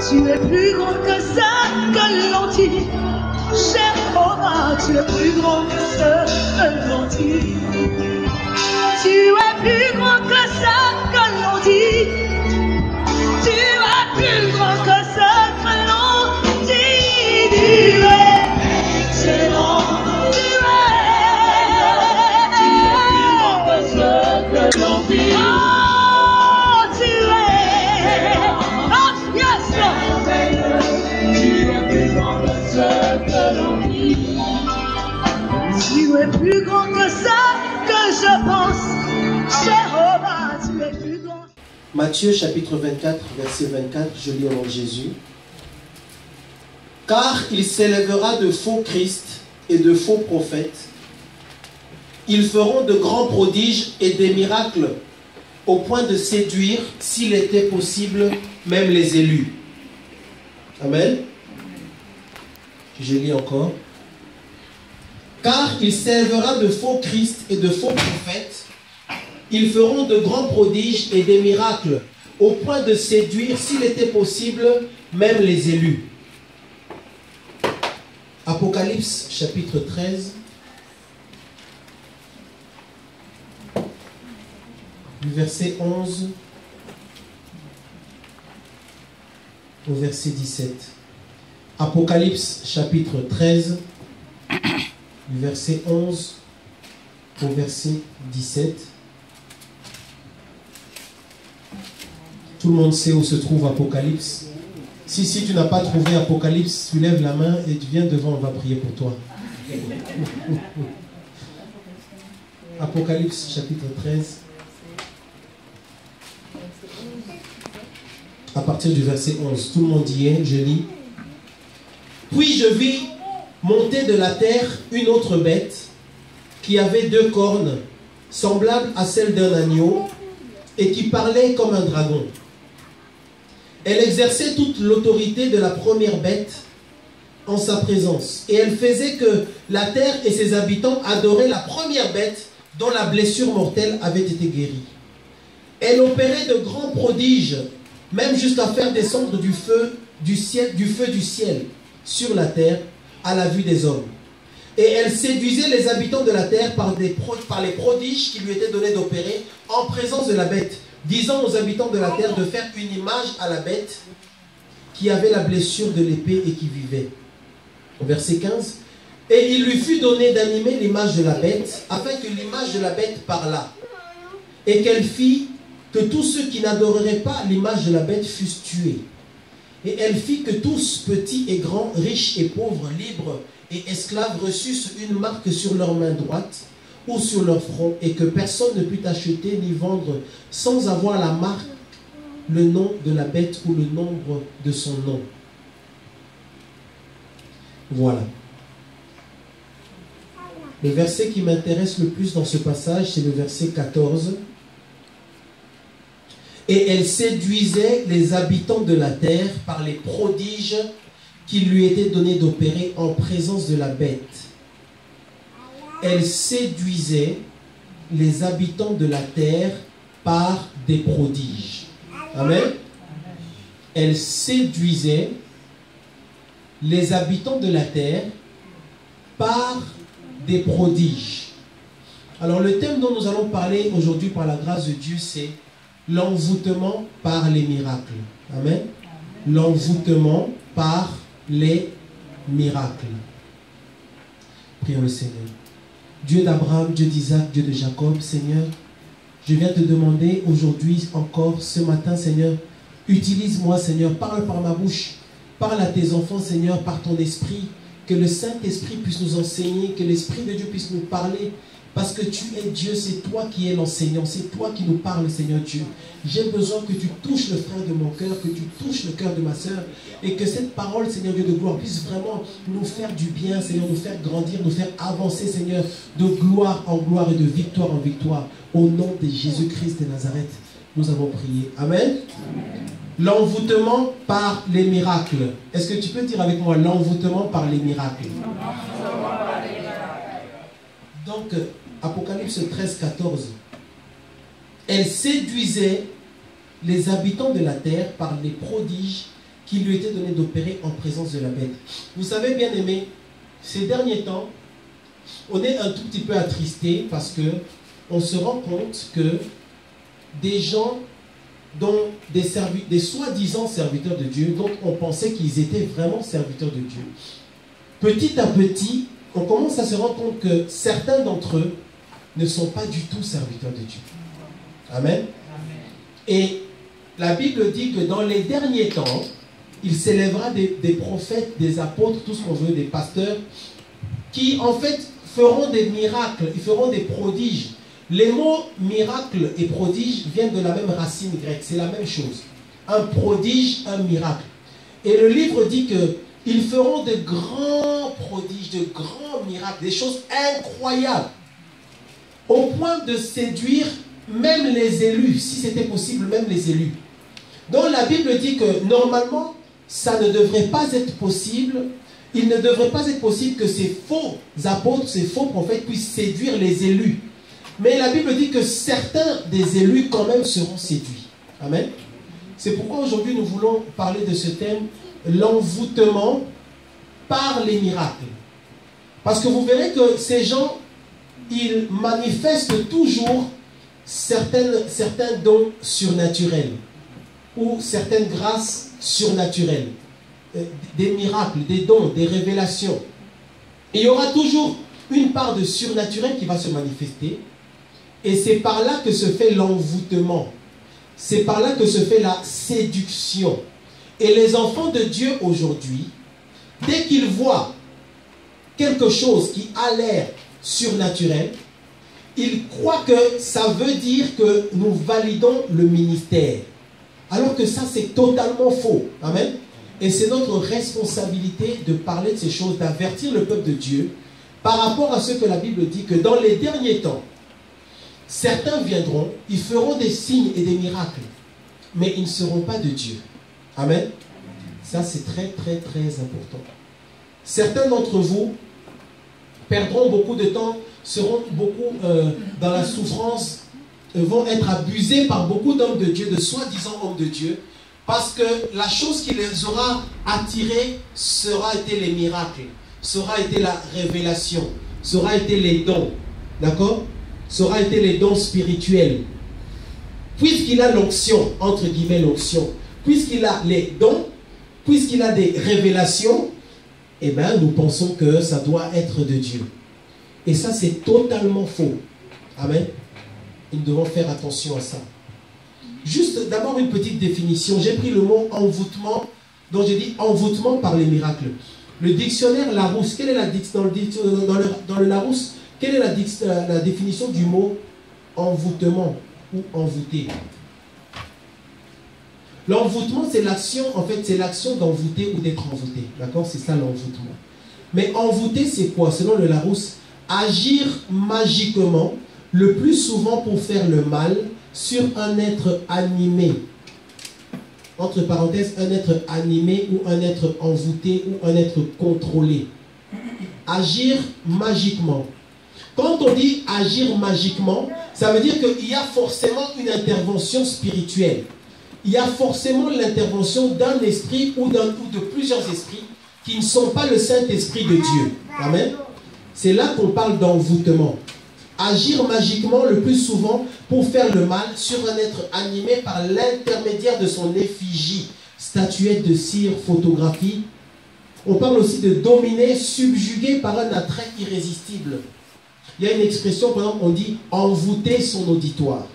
Tu es plus grand que ça, que l'on dit. Jéhovah, tu es plus grand que ça, que l'on dit. Tu es plus grand que ça, que l'on dit. Tu es plus grand que ça, que l'on dit. Tu es excellent. Tu es plus grand que ça, que l'on dit. Oh, tu es. Oh, yes, Lord. Tu es plus grand que ça, que l'on dit. Tu es plus grand que ça, que je pense. Jéhovah, tu es plus grand. Matthieu chapitre 24, verset 24, je lis au nom de Jésus. Car il s'élèvera de faux Christ et de faux prophètes. Ils feront de grands prodiges et des miracles au point de séduire, s'il était possible, même les élus. Amen. Je lis encore. Car il s'élèvera de faux Christ et de faux prophètes. Ils feront de grands prodiges et des miracles, au point de séduire, s'il était possible, même les élus. Apocalypse, chapitre 13, du verset 11 au verset 17. Apocalypse, chapitre 13, du verset 11 au verset 17. Tout le monde sait où se trouve Apocalypse. Si tu n'as pas trouvé Apocalypse, tu lèves la main et tu viens devant, on va prier pour toi. Apocalypse chapitre 13. À partir du verset 11. Tout le monde y est, je lis. Puis je vis monter de la terre une autre bête qui avait 2 cornes, semblables à celles d'un agneau, et qui parlait comme un dragon. Elle exerçait toute l'autorité de la première bête en sa présence. Et elle faisait que la terre et ses habitants adoraient la première bête dont la blessure mortelle avait été guérie. Elle opérait de grands prodiges, même jusqu'à faire descendre du feu du ciel sur la terre à la vue des hommes. Et elle séduisait les habitants de la terre par les prodiges qui lui étaient donnés d'opérer en présence de la bête, disant aux habitants de la terre de faire une image à la bête qui avait la blessure de l'épée et qui vivait. Au verset 15. Et il lui fut donné d'animer l'image de la bête, afin que l'image de la bête parlât, et qu'elle fit que tous ceux qui n'adoreraient pas l'image de la bête fussent tués. Et elle fit que tous, petits et grands, riches et pauvres, libres et esclaves, reçussent une marque sur leur main droite ou sur leur front, et que personne ne put acheter ni vendre sans avoir la marque, le nom de la bête ou le nombre de son nom. Voilà. Le verset qui m'intéresse le plus dans ce passage, c'est le verset 14. Et elle séduisait les habitants de la terre par les prodiges qui lui étaient donnés d'opérer en présence de la bête. Elle séduisait les habitants de la terre par des prodiges. Amen. Elle séduisait les habitants de la terre par des prodiges. Alors le thème dont nous allons parler aujourd'hui par la grâce de Dieu, c'est l'envoûtement par les miracles. Amen. L'envoûtement par les miracles. Prions le Seigneur. Dieu d'Abraham, Dieu d'Isaac, Dieu de Jacob, Seigneur, je viens te demander aujourd'hui encore, ce matin, Seigneur, utilise-moi, Seigneur, parle par ma bouche, parle à tes enfants, Seigneur, par ton esprit, que le Saint-Esprit puisse nous enseigner, que l'Esprit de Dieu puisse nous parler, parce que tu es Dieu, c'est toi qui es l'enseignant, c'est toi qui nous parles, Seigneur Dieu. J'ai besoin que tu touches le frère de mon cœur, que tu touches le cœur de ma soeur, et que cette parole, Seigneur Dieu de gloire, puisse vraiment nous faire du bien, Seigneur, nous faire grandir, nous faire avancer, Seigneur, de gloire en gloire et de victoire en victoire. Au nom de Jésus-Christ de Nazareth, nous avons prié. Amen. L'envoûtement par les miracles. Est-ce que tu peux dire avec moi l'envoûtement par les miracles? Donc, Apocalypse 13, 14. Elle séduisait les habitants de la terre par les prodiges qui lui était donné d'opérer en présence de la bête. Vous savez, bien aimé, ces derniers temps, on est un tout petit peu attristé parce que on se rend compte que des gens dont des soi-disant serviteurs de Dieu, dont on pensait qu'ils étaient vraiment serviteurs de Dieu, petit à petit, on commence à se rendre compte que certains d'entre eux ne sont pas du tout serviteurs de Dieu. Amen. Et la Bible dit que dans les derniers temps, il s'élèvera des prophètes, des apôtres, tout ce qu'on veut, des pasteurs, qui en fait feront des miracles, ils feront des prodiges. Les mots miracle et prodige viennent de la même racine grecque, c'est la même chose. Un prodige, un miracle. Et le livre dit qu'ils feront de grands prodiges, de grands miracles, des choses incroyables, au point de séduire même les élus, si c'était possible, même les élus. Donc la Bible dit que normalement, ça ne devrait pas être possible. Il ne devrait pas être possible que ces faux apôtres, ces faux prophètes puissent séduire les élus. Mais la Bible dit que certains des élus quand même seront séduits. Amen. C'est pourquoi aujourd'hui nous voulons parler de ce thème, l'envoûtement par les miracles. Parce que vous verrez que ces gens, ils manifestent toujours certains dons surnaturels ou certaines grâces surnaturelles, des miracles, des dons, des révélations. Et il y aura toujours une part de surnaturel qui va se manifester. Et c'est par là que se fait l'envoûtement. C'est par là que se fait la séduction. Et les enfants de Dieu aujourd'hui, dès qu'ils voient quelque chose qui a l'air surnaturel, ils croient que ça veut dire que nous validons le ministère. Alors que ça, c'est totalement faux. Amen. Et c'est notre responsabilité de parler de ces choses, d'avertir le peuple de Dieu par rapport à ce que la Bible dit, que dans les derniers temps, certains viendront, ils feront des signes et des miracles, mais ils ne seront pas de Dieu. Amen. Ça, c'est très, très, très important. Certains d'entre vous perdront beaucoup de temps, seront beaucoup dans la souffrance, vont être abusés par beaucoup d'hommes de Dieu, de soi-disant hommes de Dieu, parce que la chose qui les aura attirés sera été les miracles, sera été la révélation, sera été les dons. D'accord? Sera été les dons spirituels. Puisqu'il a l'onction, entre guillemets l'onction, puisqu'il a les dons, puisqu'il a des révélations, eh bien nous pensons que ça doit être de Dieu. Et ça c'est totalement faux. Amen. Nous devons faire attention à ça. Juste d'abord une petite définition. J'ai pris le mot envoûtement, donc j'ai dit envoûtement par les miracles. Le dictionnaire Larousse, quelle est dans le Larousse, quelle est la définition du mot envoûtement ou envoûter? L'envoûtement, c'est l'action, en fait, c'est l'action d'envoûter ou d'être envoûté. D'accord? C'est ça l'envoûtement. Mais envoûter, c'est quoi? Selon le Larousse, agir magiquement, le plus souvent pour faire le mal, sur un être animé. Entre parenthèses, un être animé ou un être envoûté ou un être contrôlé. Agir magiquement. Quand on dit agir magiquement, ça veut dire qu'il y a forcément une intervention spirituelle. Il y a forcément l'intervention d'un esprit ou de plusieurs esprits qui ne sont pas le Saint-Esprit de Dieu. Amen. C'est là qu'on parle d'envoûtement. Agir magiquement le plus souvent pour faire le mal sur un être animé par l'intermédiaire de son effigie, statuette de cire, photographie. On parle aussi de dominer, subjuguer par un attrait irrésistible. Il y a une expression, par exemple, on dit envoûter son auditoire.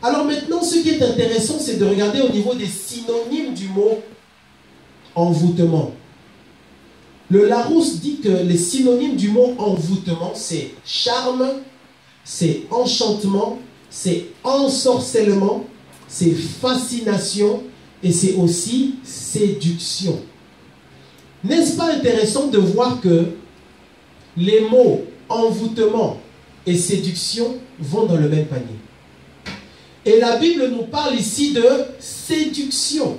Alors maintenant, ce qui est intéressant, c'est de regarder au niveau des synonymes du mot envoûtement. Le Larousse dit que les synonymes du mot envoûtement, c'est charme, c'est enchantement, c'est ensorcellement, c'est fascination et c'est aussi séduction. N'est-ce pas intéressant de voir que les mots envoûtement et séduction vont dans le même panier? Et la Bible nous parle ici de séduction.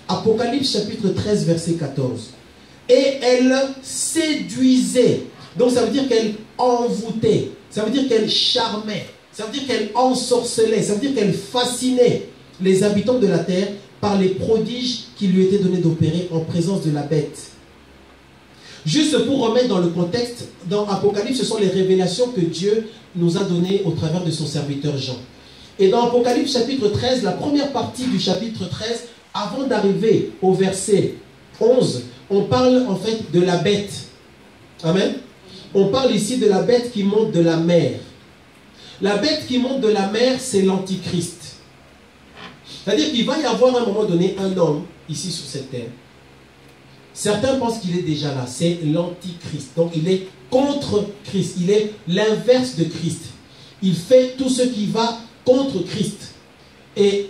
Apocalypse chapitre 13, verset 14. Et elle séduisait. Donc ça veut dire qu'elle envoûtait. Ça veut dire qu'elle charmait. Ça veut dire qu'elle ensorcelait. Ça veut dire qu'elle fascinait les habitants de la terre par les prodiges qui lui étaient donnés d'opérer en présence de la bête. Juste pour remettre dans le contexte, dans Apocalypse, ce sont les révélations que Dieu nous a données au travers de son serviteur Jean. Et dans Apocalypse chapitre 13, la première partie du chapitre 13, avant d'arriver au verset 11, on parle en fait de la bête. Amen. On parle ici de la bête qui monte de la mer. La bête qui monte de la mer, c'est l'antichrist. C'est-à-dire qu'il va y avoir à un moment donné un homme ici sur cette terre. Certains pensent qu'il est déjà là. C'est l'antichrist. Donc il est contre Christ. Il est l'inverse de Christ. Il fait tout ce qui va contre Christ. Et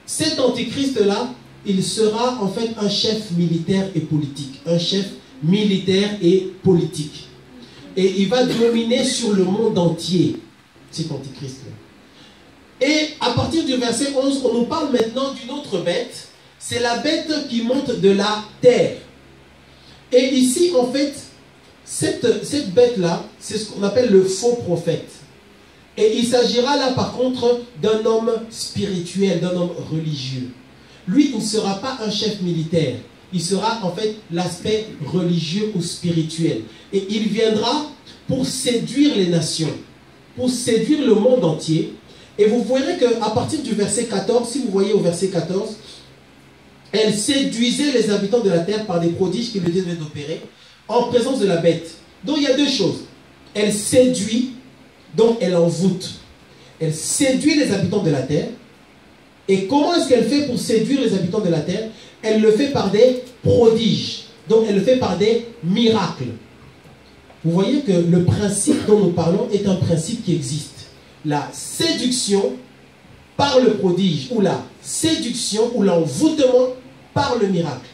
cet antichrist-là, il sera en fait un chef militaire et politique. Un chef militaire et politique. Et il va dominer sur le monde entier, cet antichrist-là. Et à partir du verset 11, on nous parle maintenant d'une autre bête. C'est la bête qui monte de la terre. Et ici, en fait, cette bête-là, c'est ce qu'on appelle le faux prophète. Et il s'agira là, par contre, d'un homme spirituel, d'un homme religieux. Lui, il ne sera pas un chef militaire. Il sera en fait l'aspect religieux ou spirituel. Et il viendra pour séduire les nations, pour séduire le monde entier. Et vous verrez qu'à partir du verset 14, si vous voyez au verset 14, elle séduisait les habitants de la terre par des prodiges qui lui étaient donnés d'opérer en présence de la bête. Donc il y a deux choses. Elle séduit, donc elle envoûte. Elle séduit les habitants de la terre. Et comment est-ce qu'elle fait pour séduire les habitants de la terre? Elle le fait par des prodiges. Donc elle le fait par des miracles. Vous voyez que le principe dont nous parlons est un principe qui existe. La séduction par le prodige, ou la séduction, ou l'envoûtement par le miracle.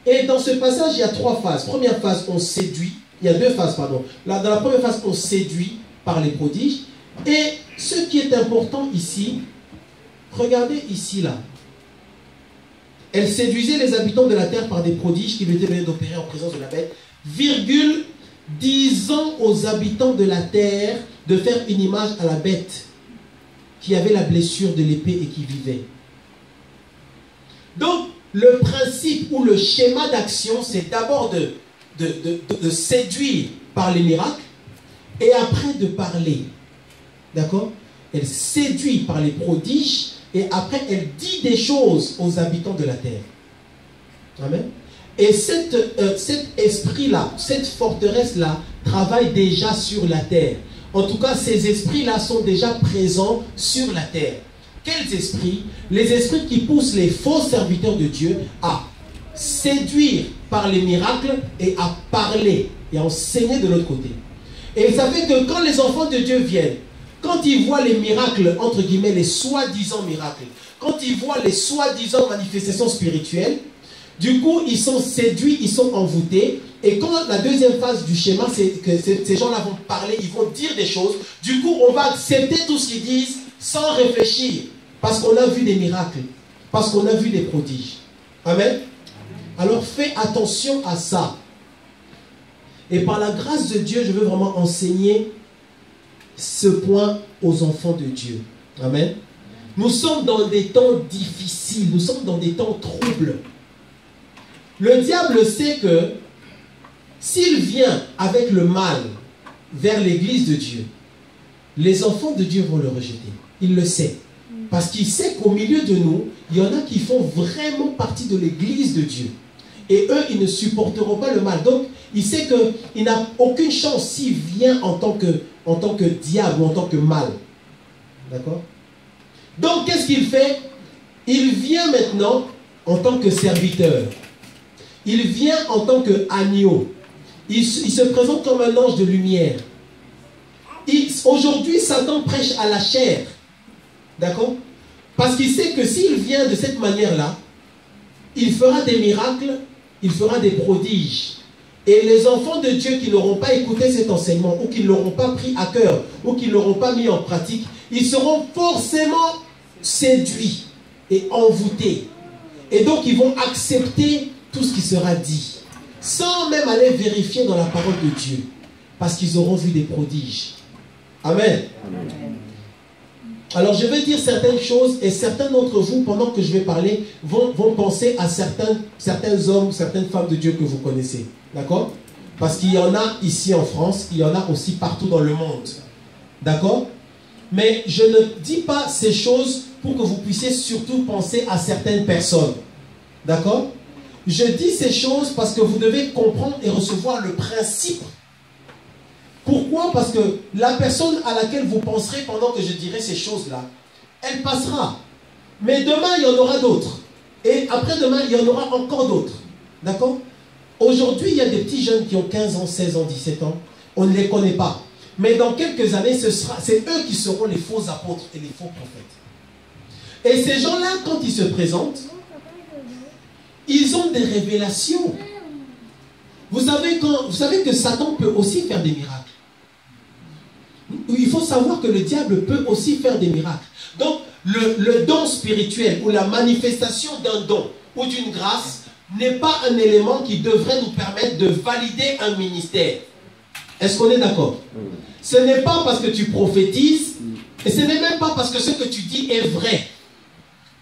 Et dans ce passage, il y a trois phases. Première phase, on séduit. Il y a deux phases, pardon. Dans la première phase, on séduit par les prodiges. Et ce qui est important ici, regardez ici, là. Elle séduisait les habitants de la terre par des prodiges qui lui étaient donnés d'opérer en présence de la bête, virgule, disant aux habitants de la terre de faire une image à la bête qui avait la blessure de l'épée et qui vivait. Donc, le principe ou le schéma d'action, c'est d'abord de séduire par les miracles et après de parler. D'accord? Elle séduit par les prodiges et après elle dit des choses aux habitants de la terre. Amen. Et cet esprit-là, cette forteresse-là, travaille déjà sur la terre. En tout cas, ces esprits-là sont déjà présents sur la terre. Quels esprits? Les esprits qui poussent les faux serviteurs de Dieu à séduire par les miracles et à parler et à enseigner de l'autre côté. Et vous savez que quand les enfants de Dieu viennent, quand ils voient les miracles, entre guillemets, les soi-disant miracles, quand ils voient les soi-disant manifestations spirituelles, du coup, ils sont séduits, ils sont envoûtés. Et quand la deuxième phase du schéma, c'est que ces gens-là vont parler, ils vont dire des choses. Du coup, on va accepter tout ce qu'ils disent sans réfléchir. Parce qu'on a vu des miracles. Parce qu'on a vu des prodiges. Amen. Alors, fais attention à ça. Et par la grâce de Dieu, je veux vraiment enseigner ce point aux enfants de Dieu. Amen. Nous sommes dans des temps difficiles. Nous sommes dans des temps troubles. Le diable sait que s'il vient avec le mal vers l'église de Dieu, les enfants de Dieu vont le rejeter. Il le sait. Parce qu'il sait qu'au milieu de nous, il y en a qui font vraiment partie de l'église de Dieu. Et eux, ils ne supporteront pas le mal. Donc, il sait qu'il n'a aucune chance s'il vient en tant que diable ou en tant que mal. D'accord? Donc, qu'est-ce qu'il fait? Il vient maintenant en tant que serviteur. Il vient en tant qu'agneau. Il se présente comme un ange de lumière. Aujourd'hui, Satan prêche à la chair. D'accord? Parce qu'il sait que s'il vient de cette manière-là, il fera des miracles, il fera des prodiges. Et les enfants de Dieu qui n'auront pas écouté cet enseignement, ou qui ne l'auront pas pris à cœur, ou qui ne l'auront pas mis en pratique, ils seront forcément séduits et envoûtés. Et donc, ils vont accepter tout ce qui sera dit, sans même aller vérifier dans la parole de Dieu, parce qu'ils auront vu des prodiges. Amen. Amen. Alors je vais dire certaines choses et certains d'entre vous, pendant que je vais parler, vont penser à certains hommes, certaines femmes de Dieu que vous connaissez. D'accord? Parce qu'il y en a ici en France, il y en a aussi partout dans le monde. D'accord? Mais je ne dis pas ces choses pour que vous puissiez surtout penser à certaines personnes. D'accord? Je dis ces choses parce que vous devez comprendre et recevoir le principe. Pourquoi? Parce que la personne à laquelle vous penserez pendant que je dirai ces choses-là, elle passera. Mais demain, il y en aura d'autres. Et après-demain, il y en aura encore d'autres. D'accord? Aujourd'hui, il y a des petits jeunes qui ont 15 ans, 16 ans, 17 ans. On ne les connaît pas. Mais dans quelques années, c'est eux qui seront les faux apôtres et les faux prophètes. Et ces gens-là, quand ils se présentent, ils ont des révélations. Vous savez que Satan peut aussi faire des miracles. Il faut savoir que le diable peut aussi faire des miracles. Donc, le don spirituel ou la manifestation d'un don ou d'une grâce n'est pas un élément qui devrait nous permettre de valider un ministère. Est-ce qu'on est d'accord? Ce n'est pas parce que tu prophétises et ce n'est même pas parce que ce que tu dis est vrai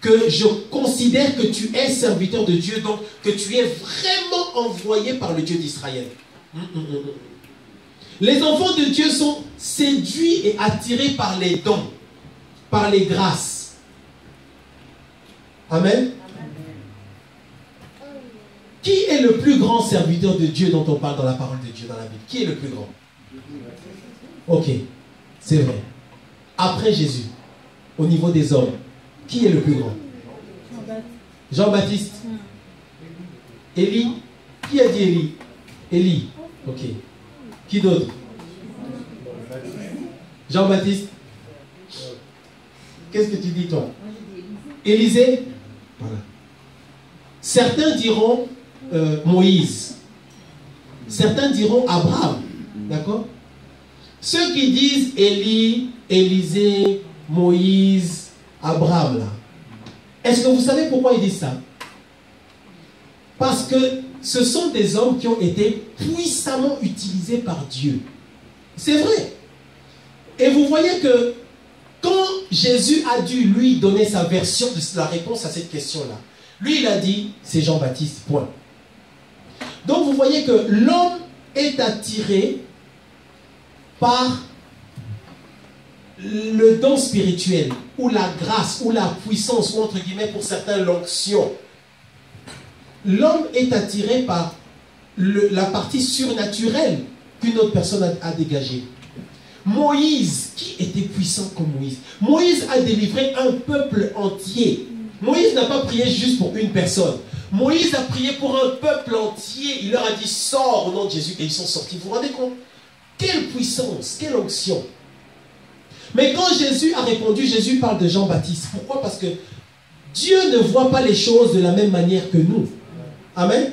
que je considère que tu es serviteur de Dieu, donc que tu es vraiment envoyé par le Dieu d'Israël. Les enfants de Dieu sont séduits et attirés par les dons, par les grâces. Amen. Qui est le plus grand serviteur de Dieu dont on parle dans la parole de Dieu dans la Bible? Qui est le plus grand? Ok, c'est vrai. Après Jésus, au niveau des hommes, qui est le plus grand? Jean-Baptiste. Élie. Qui a dit Élie? Élie. Ok. Qui d'autre? Jean-Baptiste. Qu'est-ce que tu dis toi? Élisée. Voilà. Certains diront Moïse. Certains diront Abraham. D'accord? Ceux qui disent Élie, Élisée, Moïse, Abraham, là. Est-ce que vous savez pourquoi ils disent ça? Parce que ce sont des hommes qui ont été puissamment utilisés par Dieu. C'est vrai. Et vous voyez que quand Jésus a dû lui donner sa version de la réponse à cette question-là, lui il a dit, c'est Jean-Baptiste, point. Donc vous voyez que l'homme est attiré par le don spirituel, ou la grâce, ou la puissance, ou entre guillemets pour certains l'onction. L'homme est attiré par la partie surnaturelle qu'une autre personne a dégagée. Moïse, qui était puissant comme Moïse? Moïse a délivré un peuple entier. Moïse n'a pas prié juste pour une personne. Moïse a prié pour un peuple entier. Il leur a dit, sors au nom de Jésus, et ils sont sortis. Vous vous rendez compte? Quelle puissance, quelle onction. Mais quand Jésus a répondu, Jésus parle de Jean-Baptiste. Pourquoi? Parce que Dieu ne voit pas les choses de la même manière que nous. Amen.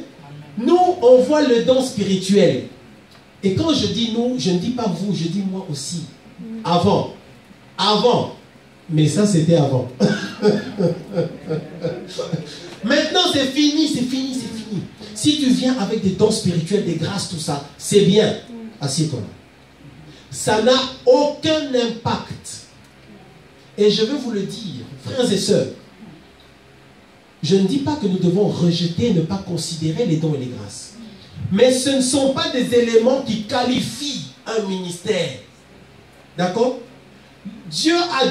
Nous, on voit le don spirituel. Et quand je dis nous, je ne dis pas vous, je dis moi aussi. Avant. Avant. Mais ça, c'était avant. Maintenant, c'est fini, c'est fini, c'est fini. Si tu viens avec des dons spirituels, des grâces, tout ça, c'est bien. Assieds-toi. Ça n'a aucun impact. Et je veux vous le dire, frères et sœurs, je ne dis pas que nous devons rejeter, ne pas considérer les dons et les grâces. Mais ce ne sont pas des éléments qui qualifient un ministère. D'accord? Dieu a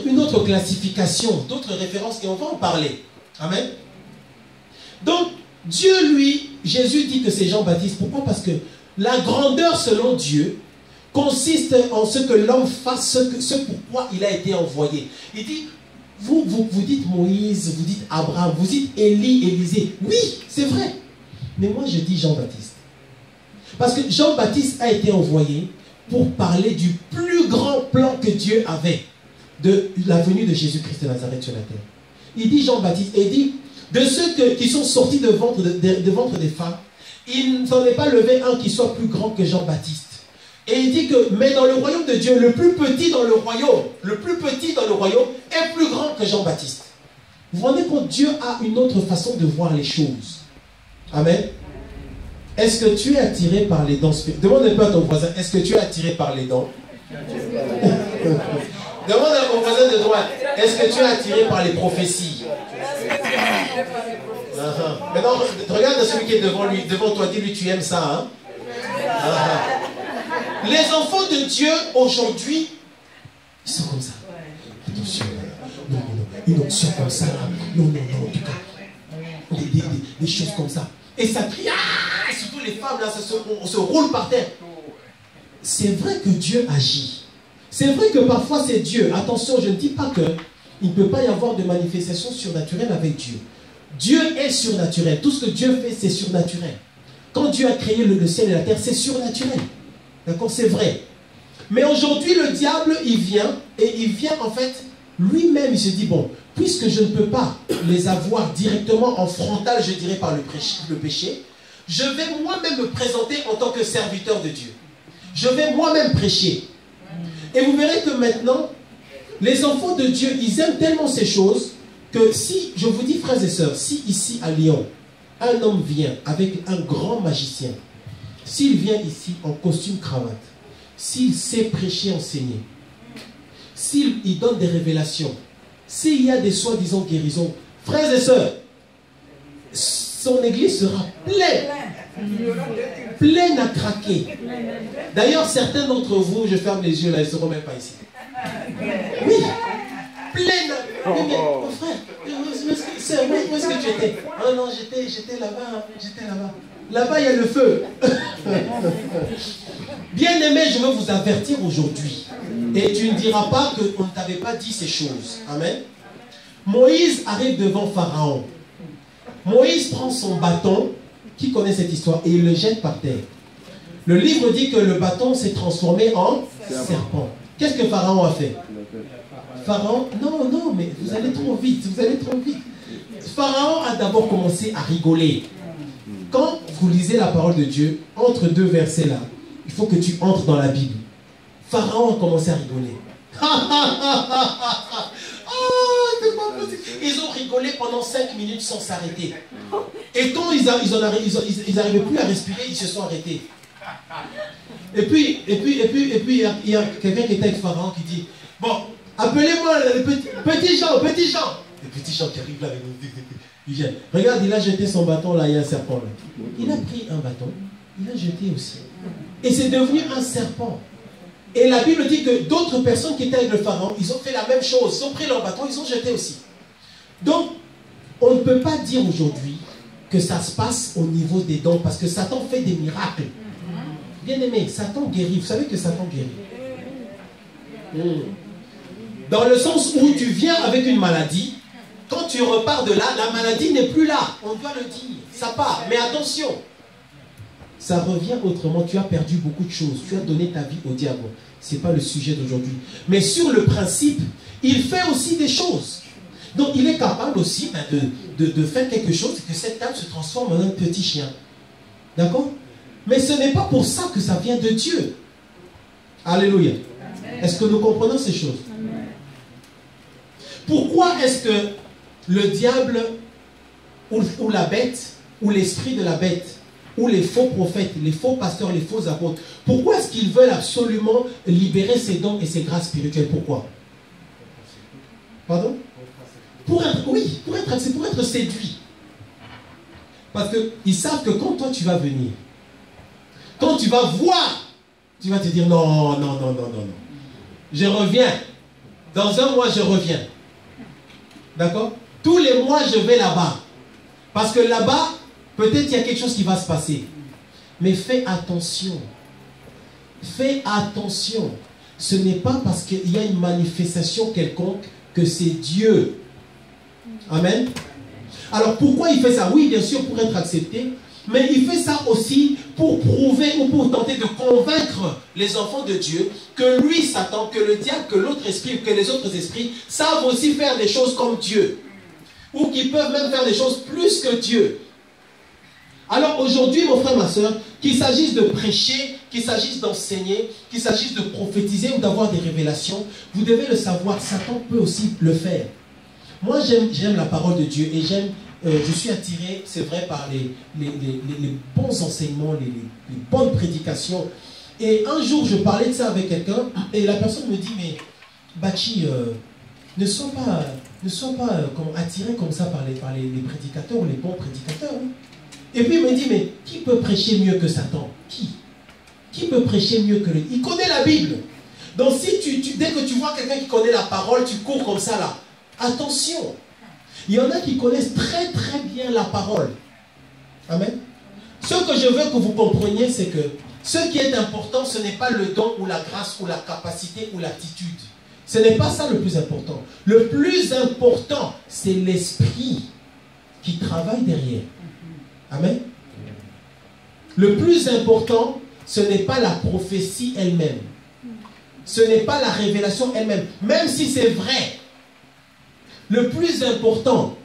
une autre classification, d'autres références, et on va en parler. Amen. Donc, Dieu, lui, Jésus dit que c'est Jean-Baptiste. Pourquoi? Parce que la grandeur selon Dieu consiste en ce que l'homme fasse ce pourquoi il a été envoyé. Il dit, vous dites Moïse, vous dites Abraham, vous dites Élie, Élisée. Oui, c'est vrai. Mais moi, je dis Jean-Baptiste. Parce que Jean-Baptiste a été envoyé pour parler du plus grand plan que Dieu avait de la venue de Jésus-Christ de Nazareth sur la terre. Il dit Jean-Baptiste, et il dit, de ceux qui sont sortis de ventre des femmes, il ne s'en est pas levé un qui soit plus grand que Jean-Baptiste. Et il dit que, mais dans le royaume de Dieu, le plus petit dans le royaume est plus grand que Jean-Baptiste. Vous vous rendez compte, Dieu a une autre façon de voir les choses. Amen. Est-ce que tu es attiré par les dons spirituels? Demande un peu à ton voisin, est-ce que tu es attiré par les dons? Demande à mon voisin de droite, est-ce que tu es attiré par les prophéties? Maintenant, regarde celui qui est devant toi, dis-lui, tu aimes ça, hein? Les enfants de Dieu, aujourd'hui, ils sont comme ça. Attention, non, une onction comme ça, non, en tout cas, des choses comme ça. Et ça crie, et surtout les femmes, là, on se roule par terre. C'est vrai que Dieu agit. C'est vrai que parfois c'est Dieu. Attention, je ne dis pas qu'il ne peut pas y avoir de manifestation surnaturelle avec Dieu. Dieu est surnaturel. Tout ce que Dieu fait, c'est surnaturel. Quand Dieu a créé le ciel et la terre, c'est surnaturel. D'accord? C'est vrai. Mais aujourd'hui, le diable, il vient en fait, lui-même, il se dit, bon, puisque je ne peux pas les avoir directement en frontal, je dirais, par le péché, je vais moi-même me présenter en tant que serviteur de Dieu. Je vais moi-même prêcher. Et vous verrez que maintenant, les enfants de Dieu, ils aiment tellement ces choses que si, je vous dis frères et sœurs, si ici à Lyon, un homme vient avec un grand magicien, s'il vient ici en costume cravate, s'il sait prêcher, enseigner, s'il donne des révélations, s'il y a des soi-disant guérisons, frères et sœurs, son église sera pleine à craquer. D'ailleurs, certains d'entre vous, je ferme les yeux là, ils ne seront même pas ici. Oui, pleine à... Mais, mon frère, où est-ce que tu étais? Oh non, j'étais là-bas, Là-bas, il y a le feu. Bien-aimé, je veux vous avertir aujourd'hui. Et tu ne diras pas qu'on ne t'avait pas dit ces choses. Amen. Moïse arrive devant Pharaon. Moïse prend son bâton, qui connaît cette histoire, et il le jette par terre. Le livre dit que le bâton s'est transformé en serpent. Qu'est-ce que Pharaon a fait? Pharaon, non, mais vous allez trop vite, Pharaon a d'abord commencé à rigoler. Quand vous lisez la parole de Dieu, entre deux versets là, il faut que tu entres dans la Bible. Pharaon a commencé à rigoler. Ils ont rigolé pendant 5 minutes sans s'arrêter. Et quand ils n'arrivaient plus à respirer, ils se sont arrêtés. Et puis il y a quelqu'un qui était avec Pharaon qui dit, bon, appelez-moi le petit Jean. Le petit Jean qui arrive là avec nous. Il vient. Regarde, il a jeté son bâton là, il y a un serpent là. Il a pris un bâton, il a jeté aussi. Et c'est devenu un serpent. Et la Bible dit que d'autres personnes qui étaient avec le Pharaon, ils ont fait la même chose. Ils ont pris leur bâton, ils ont jeté aussi. Donc, on ne peut pas dire aujourd'hui que ça se passe au niveau des dons, parce que Satan fait des miracles. Bien aimé, Satan guérit. Vous savez que Satan guérit. Dans le sens où tu viens avec une maladie, quand tu repars de là, la maladie n'est plus là. On doit le dire. Ça part. Mais attention, ça revient autrement. Tu as perdu beaucoup de choses. Tu as donné ta vie au diable. Ce n'est pas le sujet d'aujourd'hui. Mais sur le principe, il fait aussi des choses. Donc il est capable aussi de faire quelque chose et que cette âme se transforme en un petit chien. D'accord? Mais ce n'est pas pour ça que ça vient de Dieu. Alléluia. Est-ce que nous comprenons ces choses? Amen. Pourquoi est-ce que le diable ou la bête, ou l'esprit de la bête, ou les faux prophètes, les faux pasteurs, les faux apôtres, pourquoi est-ce qu'ils veulent absolument libérer ces dons et ces grâces spirituelles? Pourquoi? Pardon? Pour être séduit. Parce qu'ils savent que quand toi tu vas venir, quand tu vas voir, tu vas te dire non. Je reviens. Dans un mois, je reviens. D'accord? Tous les mois, je vais là-bas. Parce que là-bas, peut-être il y a quelque chose qui va se passer. Mais fais attention. Fais attention. Ce n'est pas parce qu'il y a une manifestation quelconque que c'est Dieu. Amen. Alors pourquoi il fait ça? Oui, bien sûr, pour être accepté. Mais il fait ça aussi pour prouver ou pour tenter de convaincre les enfants de Dieu que lui, Satan, que le diable, que l'autre esprit, que les autres esprits savent aussi faire des choses comme Dieu. Ou qu'ils peuvent même faire des choses plus que Dieu. Alors aujourd'hui, mon frère, ma soeur, qu'il s'agisse de prêcher, qu'il s'agisse d'enseigner, qu'il s'agisse de prophétiser ou d'avoir des révélations, vous devez le savoir, Satan peut aussi le faire. Moi, j'aime la parole de Dieu et je suis attiré, c'est vrai, par les bons enseignements, les bonnes prédications. Et un jour, je parlais de ça avec quelqu'un et la personne me dit, mais Bachi, ne sois pas attiré comme ça par les prédicateurs ou les bons prédicateurs. Hein. Et puis il me dit, mais qui peut prêcher mieux que Satan? Qui peut prêcher mieux que lui? Il connaît la Bible. Donc si dès que tu vois quelqu'un qui connaît la parole, tu cours comme ça là. Attention. Il y en a qui connaissent très très bien la parole. Amen. Ce que je veux que vous compreniez, c'est que ce qui est important, ce n'est pas le don ou la grâce ou la capacité ou l'attitude. Ce n'est pas ça le plus important. Le plus important, c'est l'esprit qui travaille derrière. Amen. Le plus important, ce n'est pas la prophétie elle-même. Ce n'est pas la révélation elle-même. Même si c'est vrai. Le plus important,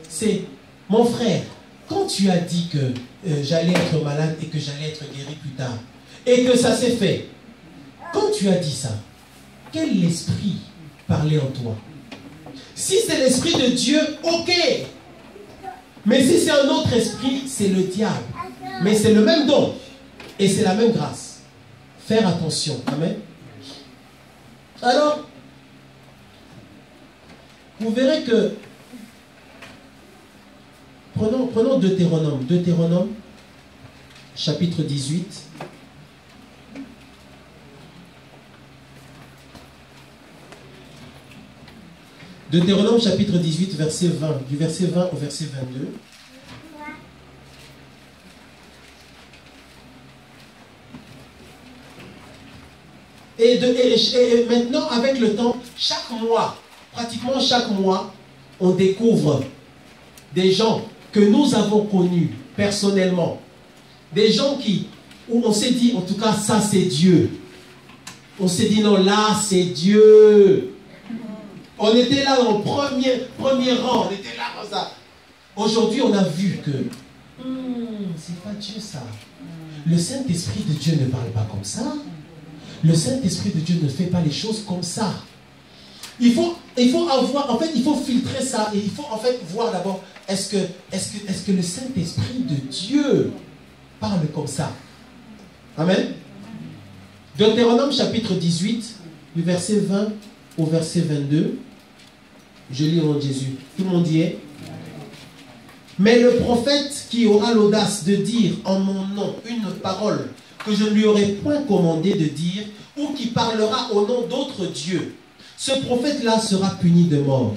c'est, mon frère, quand tu as dit que j'allais être malade et que j'allais être guéri plus tard, et que ça s'est fait, quand tu as dit ça, quel esprit parlait en toi? Si c'est l'esprit de Dieu, ok. Mais si c'est un autre esprit, c'est le diable. Mais c'est le même don. Et c'est la même grâce. Faire attention. Amen. Alors, vous verrez que, prenons Deutéronome. Deutéronome, chapitre 18. Deutéronome, chapitre 18, verset 20. Du verset 20 au verset 22. Et maintenant, avec le temps, chaque mois, pratiquement chaque mois, on découvre des gens que nous avons connus personnellement. Des gens où on s'est dit, en tout cas, ça c'est Dieu. On s'est dit, non, là c'est Dieu. On était là au premier rang, on était là comme ça. Aujourd'hui, on a vu que, c'est pas Dieu ça. Le Saint-Esprit de Dieu ne parle pas comme ça. Le Saint-Esprit de Dieu ne fait pas les choses comme ça. Il faut avoir, en fait, il faut filtrer ça et il faut en fait voir d'abord, est-ce que le Saint-Esprit de Dieu parle comme ça? Amen. Deutéronome chapitre 18, du verset 20 au verset 22. Je lis au nom de Jésus. Tout le monde y est? Mais le prophète qui aura l'audace de dire en mon nom une parole que je ne lui aurai point commandé de dire, ou qui parlera au nom d'autres dieux, ce prophète-là sera puni de mort.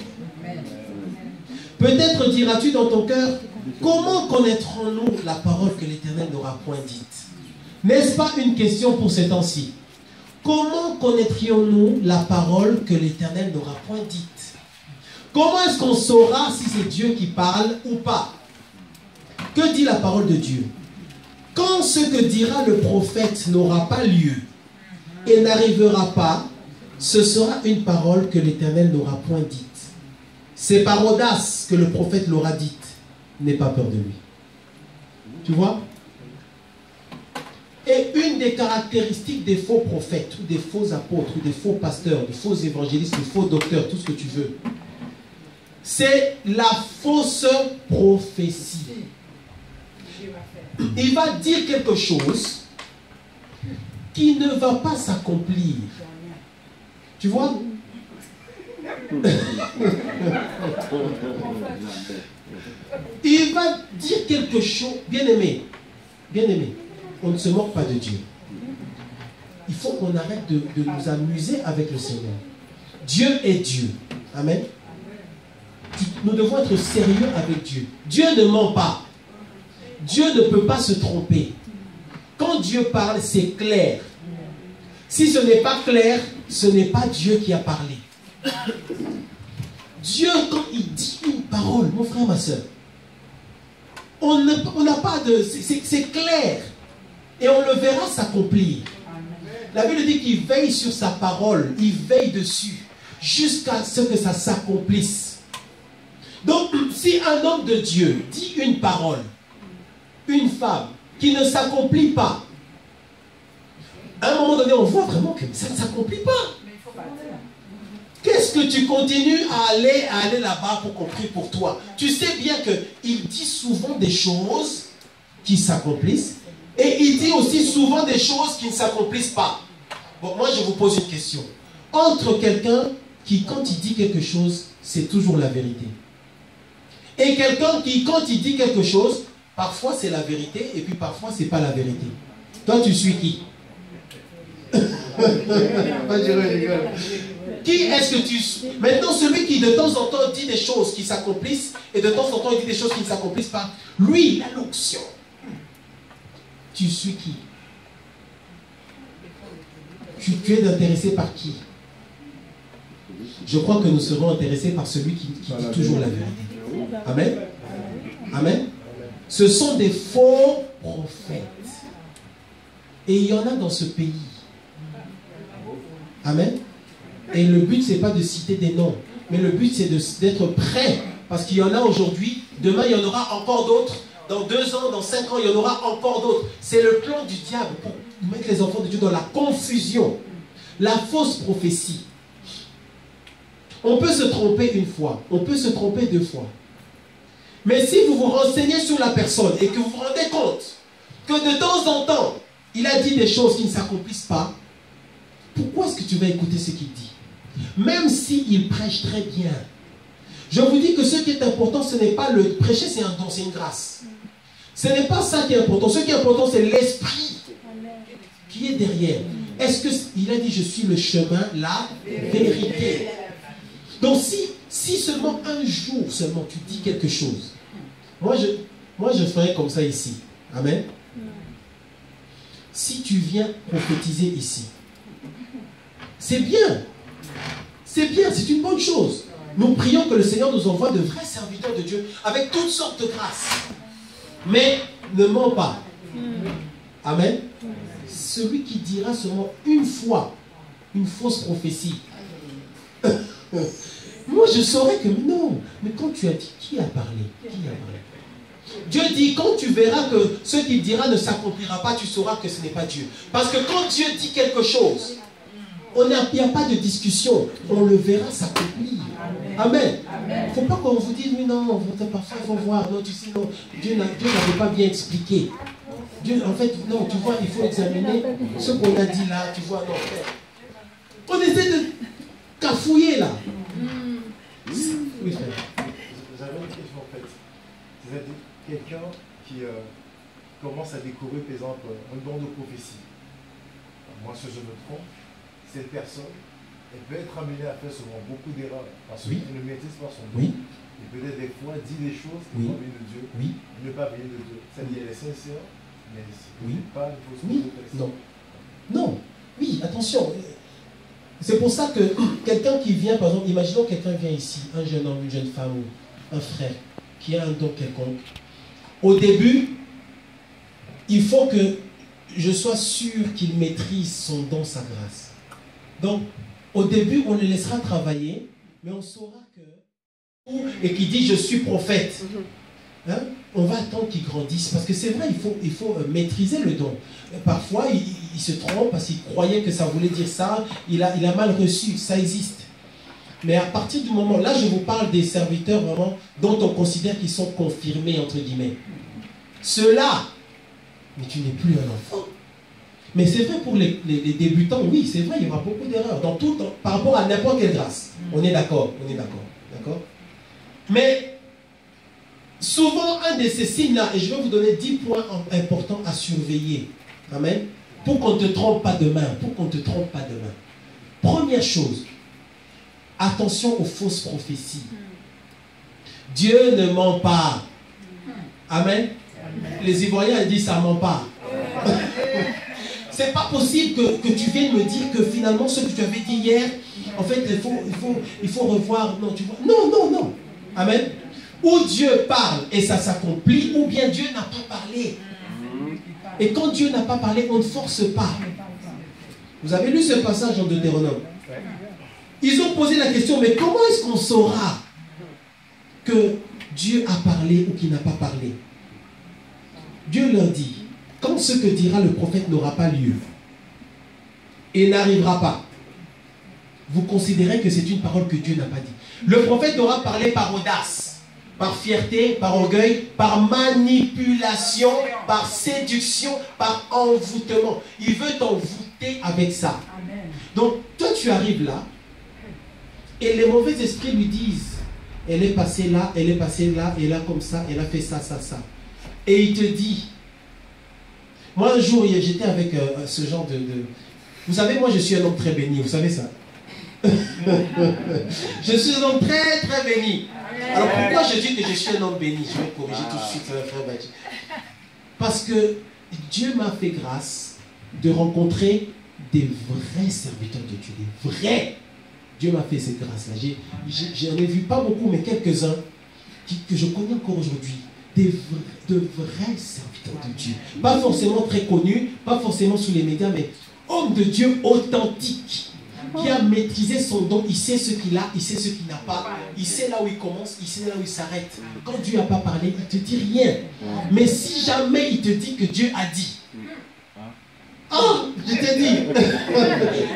Peut-être diras-tu dans ton cœur, comment connaîtrons-nous la parole que l'Éternel n'aura point dite? N'est-ce pas une question pour ces temps-ci? Comment connaîtrions-nous la parole que l'Éternel n'aura point dite? Comment est-ce qu'on saura si c'est Dieu qui parle ou pas? Que dit la parole de Dieu? Quand ce que dira le prophète n'aura pas lieu et n'arrivera pas, ce sera une parole que l'Éternel n'aura point dite. C'est par audace que le prophète l'aura dite. N'aie pas peur de lui. Tu vois? Et une des caractéristiques des faux prophètes, ou des faux apôtres, ou des faux pasteurs, des faux évangélistes, des faux docteurs, tout ce que tu veux, c'est la fausse prophétie. Il va dire quelque chose qui ne va pas s'accomplir. Tu vois? Il va dire quelque chose, bien aimé, on ne se moque pas de Dieu. Il faut qu'on arrête de nous amuser avec le Seigneur. Dieu est Dieu. Amen. Nous devons être sérieux avec Dieu. Dieu ne ment pas. Dieu ne peut pas se tromper. Quand Dieu parle, c'est clair. Si ce n'est pas clair, ce n'est pas Dieu qui a parlé. Dieu, quand il dit une parole, mon frère, ma soeur, on n'a pas de... C'est clair. Et on le verra s'accomplir. La Bible dit qu'il veille sur sa parole. Il veille dessus. Jusqu'à ce que ça s'accomplisse. Donc, si un homme de Dieu dit une parole, une femme, qui ne s'accomplit pas, à un moment donné, on voit vraiment que ça ne s'accomplit pas. Qu'est-ce que tu continues à aller là-bas pour qu'on prie pour toi? Tu sais bien qu'il dit souvent des choses qui s'accomplissent et il dit aussi souvent des choses qui ne s'accomplissent pas. Bon, moi je vous pose une question. Entre quelqu'un qui, quand il dit quelque chose, c'est toujours la vérité. Et quelqu'un qui, quand il dit quelque chose, parfois c'est la vérité et puis parfois c'est pas la vérité. Toi, tu suis qui? Qui est-ce que tu suis? Maintenant, celui qui de temps en temps dit des choses qui s'accomplissent et de temps en temps il dit des choses qui ne s'accomplissent pas, lui, il a l'onction. Tu suis qui? Tu es intéressé par qui? Je crois que nous serons intéressés par celui qui dit toujours la vérité. Amen. Amen. Ce sont des faux prophètes. Et il y en a dans ce pays. Amen. Et le but, ce n'est pas de citer des noms. Mais le but, c'est d'être prêt. Parce qu'il y en a aujourd'hui. Demain, il y en aura encore d'autres. Dans 2 ans, dans 5 ans, il y en aura encore d'autres. C'est le plan du diable pour mettre les enfants de Dieu dans la confusion. La fausse prophétie. On peut se tromper une fois. On peut se tromper 2 fois. Mais si vous vous renseignez sur la personne et que vous vous rendez compte que de temps en temps, il a dit des choses qui ne s'accomplissent pas, pourquoi est-ce que tu vas écouter ce qu'il dit? Même s'il prêche très bien. Je vous dis que ce qui est important, ce n'est pas le prêcher, c'est un don, c'est une grâce. Ce n'est pas ça qui est important. Ce qui est important, c'est l'esprit qui est derrière. Est-ce qu'il a dit, je suis le chemin, la vérité. Donc si seulement un jour seulement tu dis quelque chose, moi je ferais comme ça ici. Amen. Si tu viens prophétiser ici, c'est bien. C'est bien, c'est une bonne chose. Nous prions que le Seigneur nous envoie de vrais serviteurs de Dieu avec toutes sortes de grâces. Mais ne mens pas. Amen. Celui qui dira seulement une fois une fausse prophétie. Moi je saurais que non. Mais quand tu as dit, qui a parlé? Qui a parlé? Dieu dit, quand tu verras que ce qu'il dira ne s'accomplira pas, tu sauras que ce n'est pas Dieu. Parce que quand Dieu dit quelque chose, il n'y a pas de discussion. On le verra s'accomplir. Amen. Il ne faut pas qu'on vous dise, mais non, parfois il faut voir. Non, tu sais, non, Dieu n'avait pas bien expliqué. Dieu, en fait, non, tu vois, il faut examiner ce qu'on a dit là. Tu vois, non, frère. On essaie de cafouiller là. Oui, frère. J'avais une question en fait. C'est-à-dire quelqu'un qui commence à découvrir, par exemple, un don de prophétie. Moi, si je me trompe, cette personne, elle peut être amenée à faire souvent beaucoup d'erreurs parce qu'elle ne maîtrise pas son don. Oui. Et peut-être des fois dit des choses qui vont venir de Dieu, ne pas venir de Dieu. C'est-à-dire qu'elle est sincère, mais pas une fausse prophétie. Non. Non. Oui, attention. C'est pour ça que quelqu'un qui vient, par exemple, imaginons quelqu'un vient ici, un jeune homme, une jeune femme ou un frère qui a un don quelconque. Au début, il faut que je sois sûr qu'il maîtrise son don, sa grâce. Donc, au début, on le laissera travailler, mais on saura que... Et qui dit, je suis prophète. Hein? On va attendre qu'il grandisse. Parce que c'est vrai, il faut maîtriser le don. Parfois, il se trompe parce qu'il croyait que ça voulait dire ça. Il a mal reçu. Ça existe. Mais à partir du moment... Là, je vous parle des serviteurs vraiment dont on considère qu'ils sont confirmés, entre guillemets. Ceux-là, mais tu n'es plus un enfant. Mais c'est vrai pour les débutants, oui, c'est vrai, il y aura beaucoup d'erreurs par rapport à n'importe quelle grâce. On est d'accord, d'accord. Mais souvent, un de ces signes-là, et je vais vous donner 10 points importants à surveiller. Amen. Pour qu'on ne te trompe pas demain. Première chose, attention aux fausses prophéties. Dieu ne ment pas. Amen. Les Ivoiriens ils disent ça ment pas. C'est pas possible que tu viennes me dire que finalement ce que tu avais dit hier, en fait il faut revoir. Non, tu vois. Non. Amen. Ou Dieu parle et ça s'accomplit, ou bien Dieu n'a pas parlé. Et quand Dieu n'a pas parlé, on ne force pas. Vous avez lu ce passage en Deutéronome. Ils ont posé la question, mais comment est-ce qu'on saura que Dieu a parlé ou qu'il n'a pas parlé? Dieu leur dit, quand ce que dira le prophète n'aura pas lieu et n'arrivera pas, vous considérez que c'est une parole que Dieu n'a pas dit. Le prophète aura parlé par audace, par fierté, par orgueil, par manipulation, par séduction, par envoûtement. Il veut t'envoûter avec ça. Donc, toi, tu arrives là Et les mauvais esprits lui disent, elle est passée là, elle est passée là, et là comme ça, elle a fait ça, ça, ça. Et il te dit, moi un jour, j'étais avec ce genre de... Vous savez, moi je suis un homme très béni, vous savez ça. Je suis un homme très très béni. Alors pourquoi je dis que je suis un homme béni? Je vais corriger tout de suite, frère Badji. Parce que Dieu m'a fait grâce de rencontrer des vrais serviteurs de Dieu, des vrais. Dieu m'a fait cette grâce-là. J'en ai vu pas beaucoup, mais quelques-uns que je connais encore aujourd'hui. De vrais serviteurs de Dieu. Pas forcément très connus, pas forcément sous les médias, mais homme de Dieu authentique, qui a maîtrisé son don. Il sait ce qu'il a, il sait ce qu'il n'a pas. Il sait là où il commence, il sait là où il s'arrête. Quand Dieu n'a pas parlé, il ne te dit rien. Mais si jamais il te dit que Dieu a dit, oh, je t'ai dit.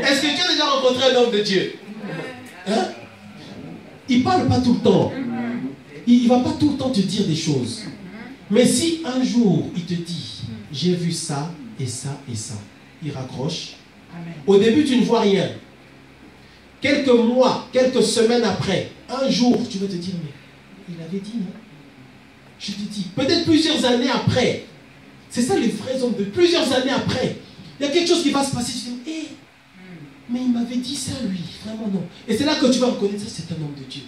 Est-ce que tu as déjà rencontré un homme de Dieu? Hein? Il ne parle pas tout le temps. Il ne va pas tout le temps te dire des choses. Mais si un jour il te dit, j'ai vu ça et ça et ça, il raccroche. Au début, tu ne vois rien. Quelques mois, quelques semaines après, un jour, tu vas te dire, mais il avait dit, hein? Je te dis, peut-être plusieurs années après, c'est ça les vrais hommes de plusieurs années après, il y a quelque chose qui va se passer, tu te dis, hé, mais il m'avait dit ça, lui, vraiment non. Et c'est là que tu vas reconnaître, ça c'est un homme de Dieu.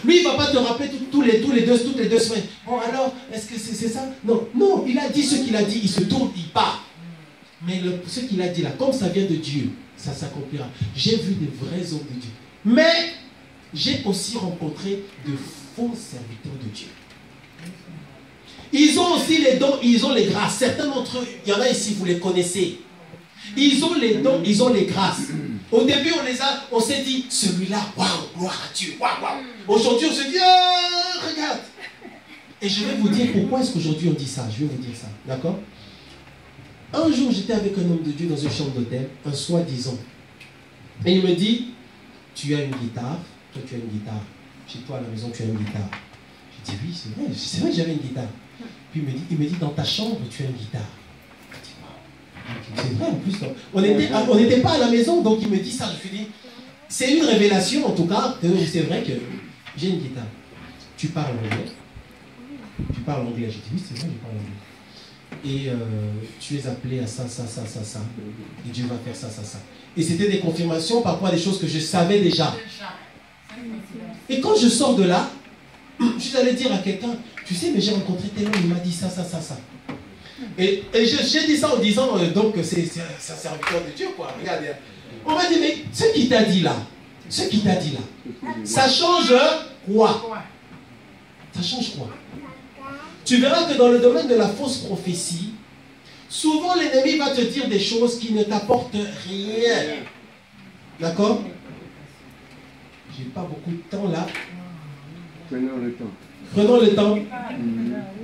Lui, il ne va pas te rappeler toutes les deux semaines. Bon, alors, est-ce que c'est ça? Non, non, il a dit ce qu'il a dit, il se tourne, il part. Mais ce qu'il a dit là, comme ça vient de Dieu, ça s'accomplira. J'ai vu des vrais hommes de Dieu. Mais, j'ai aussi rencontré de faux serviteurs de Dieu. Ils ont aussi les dons, ils ont les grâces. Certains d'entre eux, il y en a ici, vous les connaissez. Ils ont les dons, ils ont les grâces. Au début, on s'est dit, celui-là, waouh, gloire à Dieu, waouh, waouh. Aujourd'hui, on se dit, oh, regarde. Et je vais vous dire pourquoi est-ce qu'aujourd'hui on dit ça. Je vais vous dire ça, d'accord? Un jour, j'étais avec un homme de Dieu dans une chambre d'hôtel, un soi-disant. Et il me dit, tu as une guitare, toi tu as une guitare. Chez toi à la maison, tu as une guitare. Je dis, oui, c'est vrai que j'avais une guitare. Puis il me dit, dans ta chambre, tu as une guitare. C'est vrai en plus. On n'était pas à la maison, donc il me dit ça. Je lui dis, c'est une révélation en tout cas, que c'est vrai que j'ai une guitare. Tu parles anglais? Tu parles anglais? J'ai dit, oui, c'est vrai, je parle anglais. Et tu es appelé à ça, ça, ça, ça, ça. Et Dieu va faire ça, ça, ça. Et c'était des confirmations par rapport à des choses que je savais déjà. Et quand je sors de là, je suis allé dire à quelqu'un, tu sais, mais j'ai rencontré tel homme, il m'a dit ça, ça, ça, ça. Et j'ai dit ça en disant donc que c'est un serviteur de Dieu, quoi. Regardez. On m'a dit, mais ce qu'il t'a dit là, ça change quoi? Ça change quoi? Tu verras que dans le domaine de la fausse prophétie, souvent l'ennemi va te dire des choses qui ne t'apportent rien. D'accord? J'ai pas beaucoup de temps là. Prenons le temps. Prenons le temps.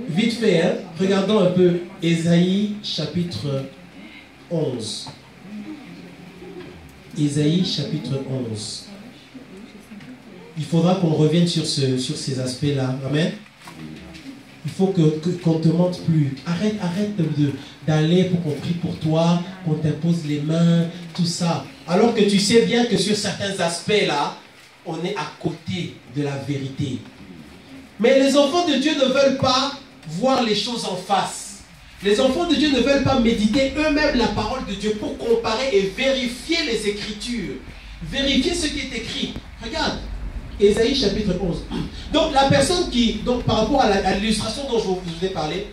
Vite fait, hein? Regardons un peu Ésaïe chapitre 11. Ésaïe chapitre 11. Il faudra qu'on revienne sur ces aspects-là. Amen. Il faut qu'on te mente plus. Arrête d'aller pour qu'on prie pour toi, qu'on t'impose les mains, tout ça. Alors que tu sais bien que sur certains aspects-là, on est à côté de la vérité. Mais les enfants de Dieu ne veulent pas voir les choses en face. Les enfants de Dieu ne veulent pas méditer eux-mêmes la parole de Dieu pour comparer et vérifier les Écritures. Vérifier ce qui est écrit. Regarde, Ésaïe chapitre 11. Donc la personne qui, par rapport à l'illustration dont je vous ai parlé,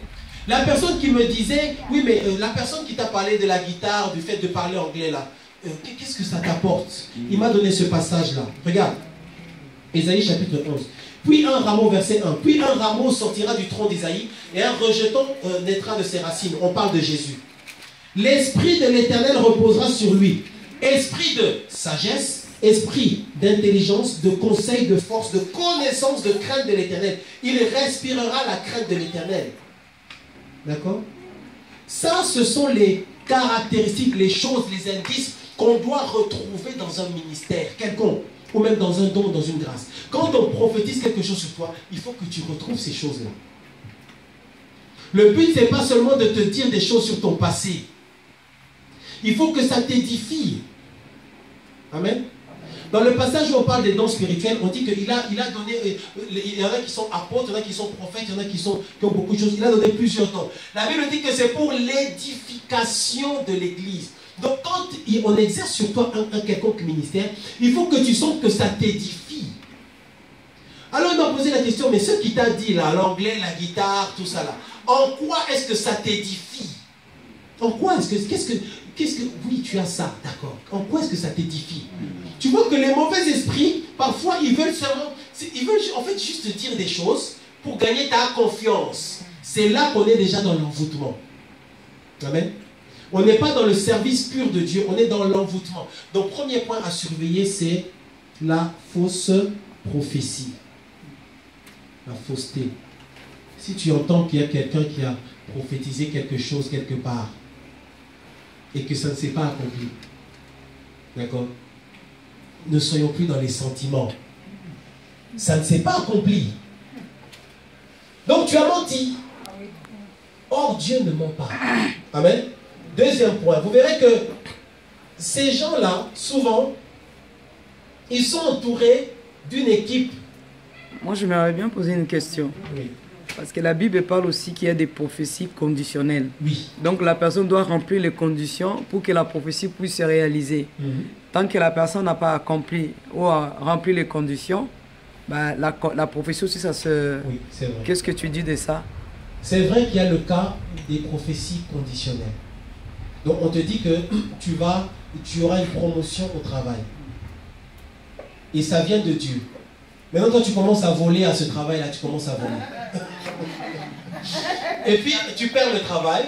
la personne qui me disait, oui mais la personne qui t'a parlé de la guitare, du fait de parler anglais là, qu'est-ce que ça t'apporte? Il m'a donné ce passage là. Regarde, Ésaïe chapitre 11. Puis un rameau, verset 1. Puis un rameau sortira du tronc d'Ésaïe et un rejeton naîtra de ses racines. On parle de Jésus. L'esprit de l'Éternel reposera sur lui. Esprit de sagesse, esprit d'intelligence, de conseil, de force, de connaissance, de crainte de l'Éternel. Il respirera la crainte de l'Éternel. D'accord? Ça, ce sont les caractéristiques, les choses, les indices qu'on doit retrouver dans un ministère quelconque. Ou même dans un don, dans une grâce. Quand on prophétise quelque chose sur toi, il faut que tu retrouves ces choses-là. Le but, ce n'est pas seulement de te dire des choses sur ton passé. Il faut que ça t'édifie. Amen. Dans le passage où on parle des dons spirituels, on dit qu'il a donné, il y en a qui sont apôtres, il y en a qui sont prophètes, il y en a qui ont beaucoup de choses. Il a donné plusieurs dons. La Bible dit que c'est pour l'édification de l'église. Donc quand on exerce sur toi un quelconque ministère, il faut que tu sentes que ça t'édifie. Alors il m'a posé la question, mais ce qui t'a dit là, l'anglais, la guitare, tout ça là, en quoi est-ce que ça t'édifie? En quoi est-ce que, oui, tu as ça, d'accord. En quoi est-ce que ça t'édifie? Tu vois que les mauvais esprits, parfois, ils veulent en fait juste te dire des choses pour gagner ta confiance. C'est là qu'on est déjà dans l'envoûtement. Amen. On n'est pas dans le service pur de Dieu, on est dans l'envoûtement. Donc, premier point à surveiller, c'est la fausse prophétie. La fausseté. Si tu entends qu'il y a quelqu'un qui a prophétisé quelque chose quelque part, et que ça ne s'est pas accompli. D'accord? Ne soyons plus dans les sentiments. Ça ne s'est pas accompli. Donc tu as menti. Or Dieu ne ment pas. Amen. Deuxième point. Vous verrez que ces gens-là, souvent, ils sont entourés d'une équipe. Moi, je m'aimerais bien poser une question. Oui. Parce que la Bible parle aussi qu'il y a des prophéties conditionnelles. Oui. Donc la personne doit remplir les conditions pour que la prophétie puisse se réaliser. Tant que la personne n'a pas accompli ou a rempli les conditions, bah, la prophétie aussi, ça se... Oui, c'est vrai. Qu'est-ce que tu dis de ça? C'est vrai qu'il y a le cas des prophéties conditionnelles. Donc on te dit que tu auras une promotion au travail. Et ça vient de Dieu. Maintenant, toi, tu commences à voler à ce travail-là, tu commences à voler. Et puis, tu perds le travail.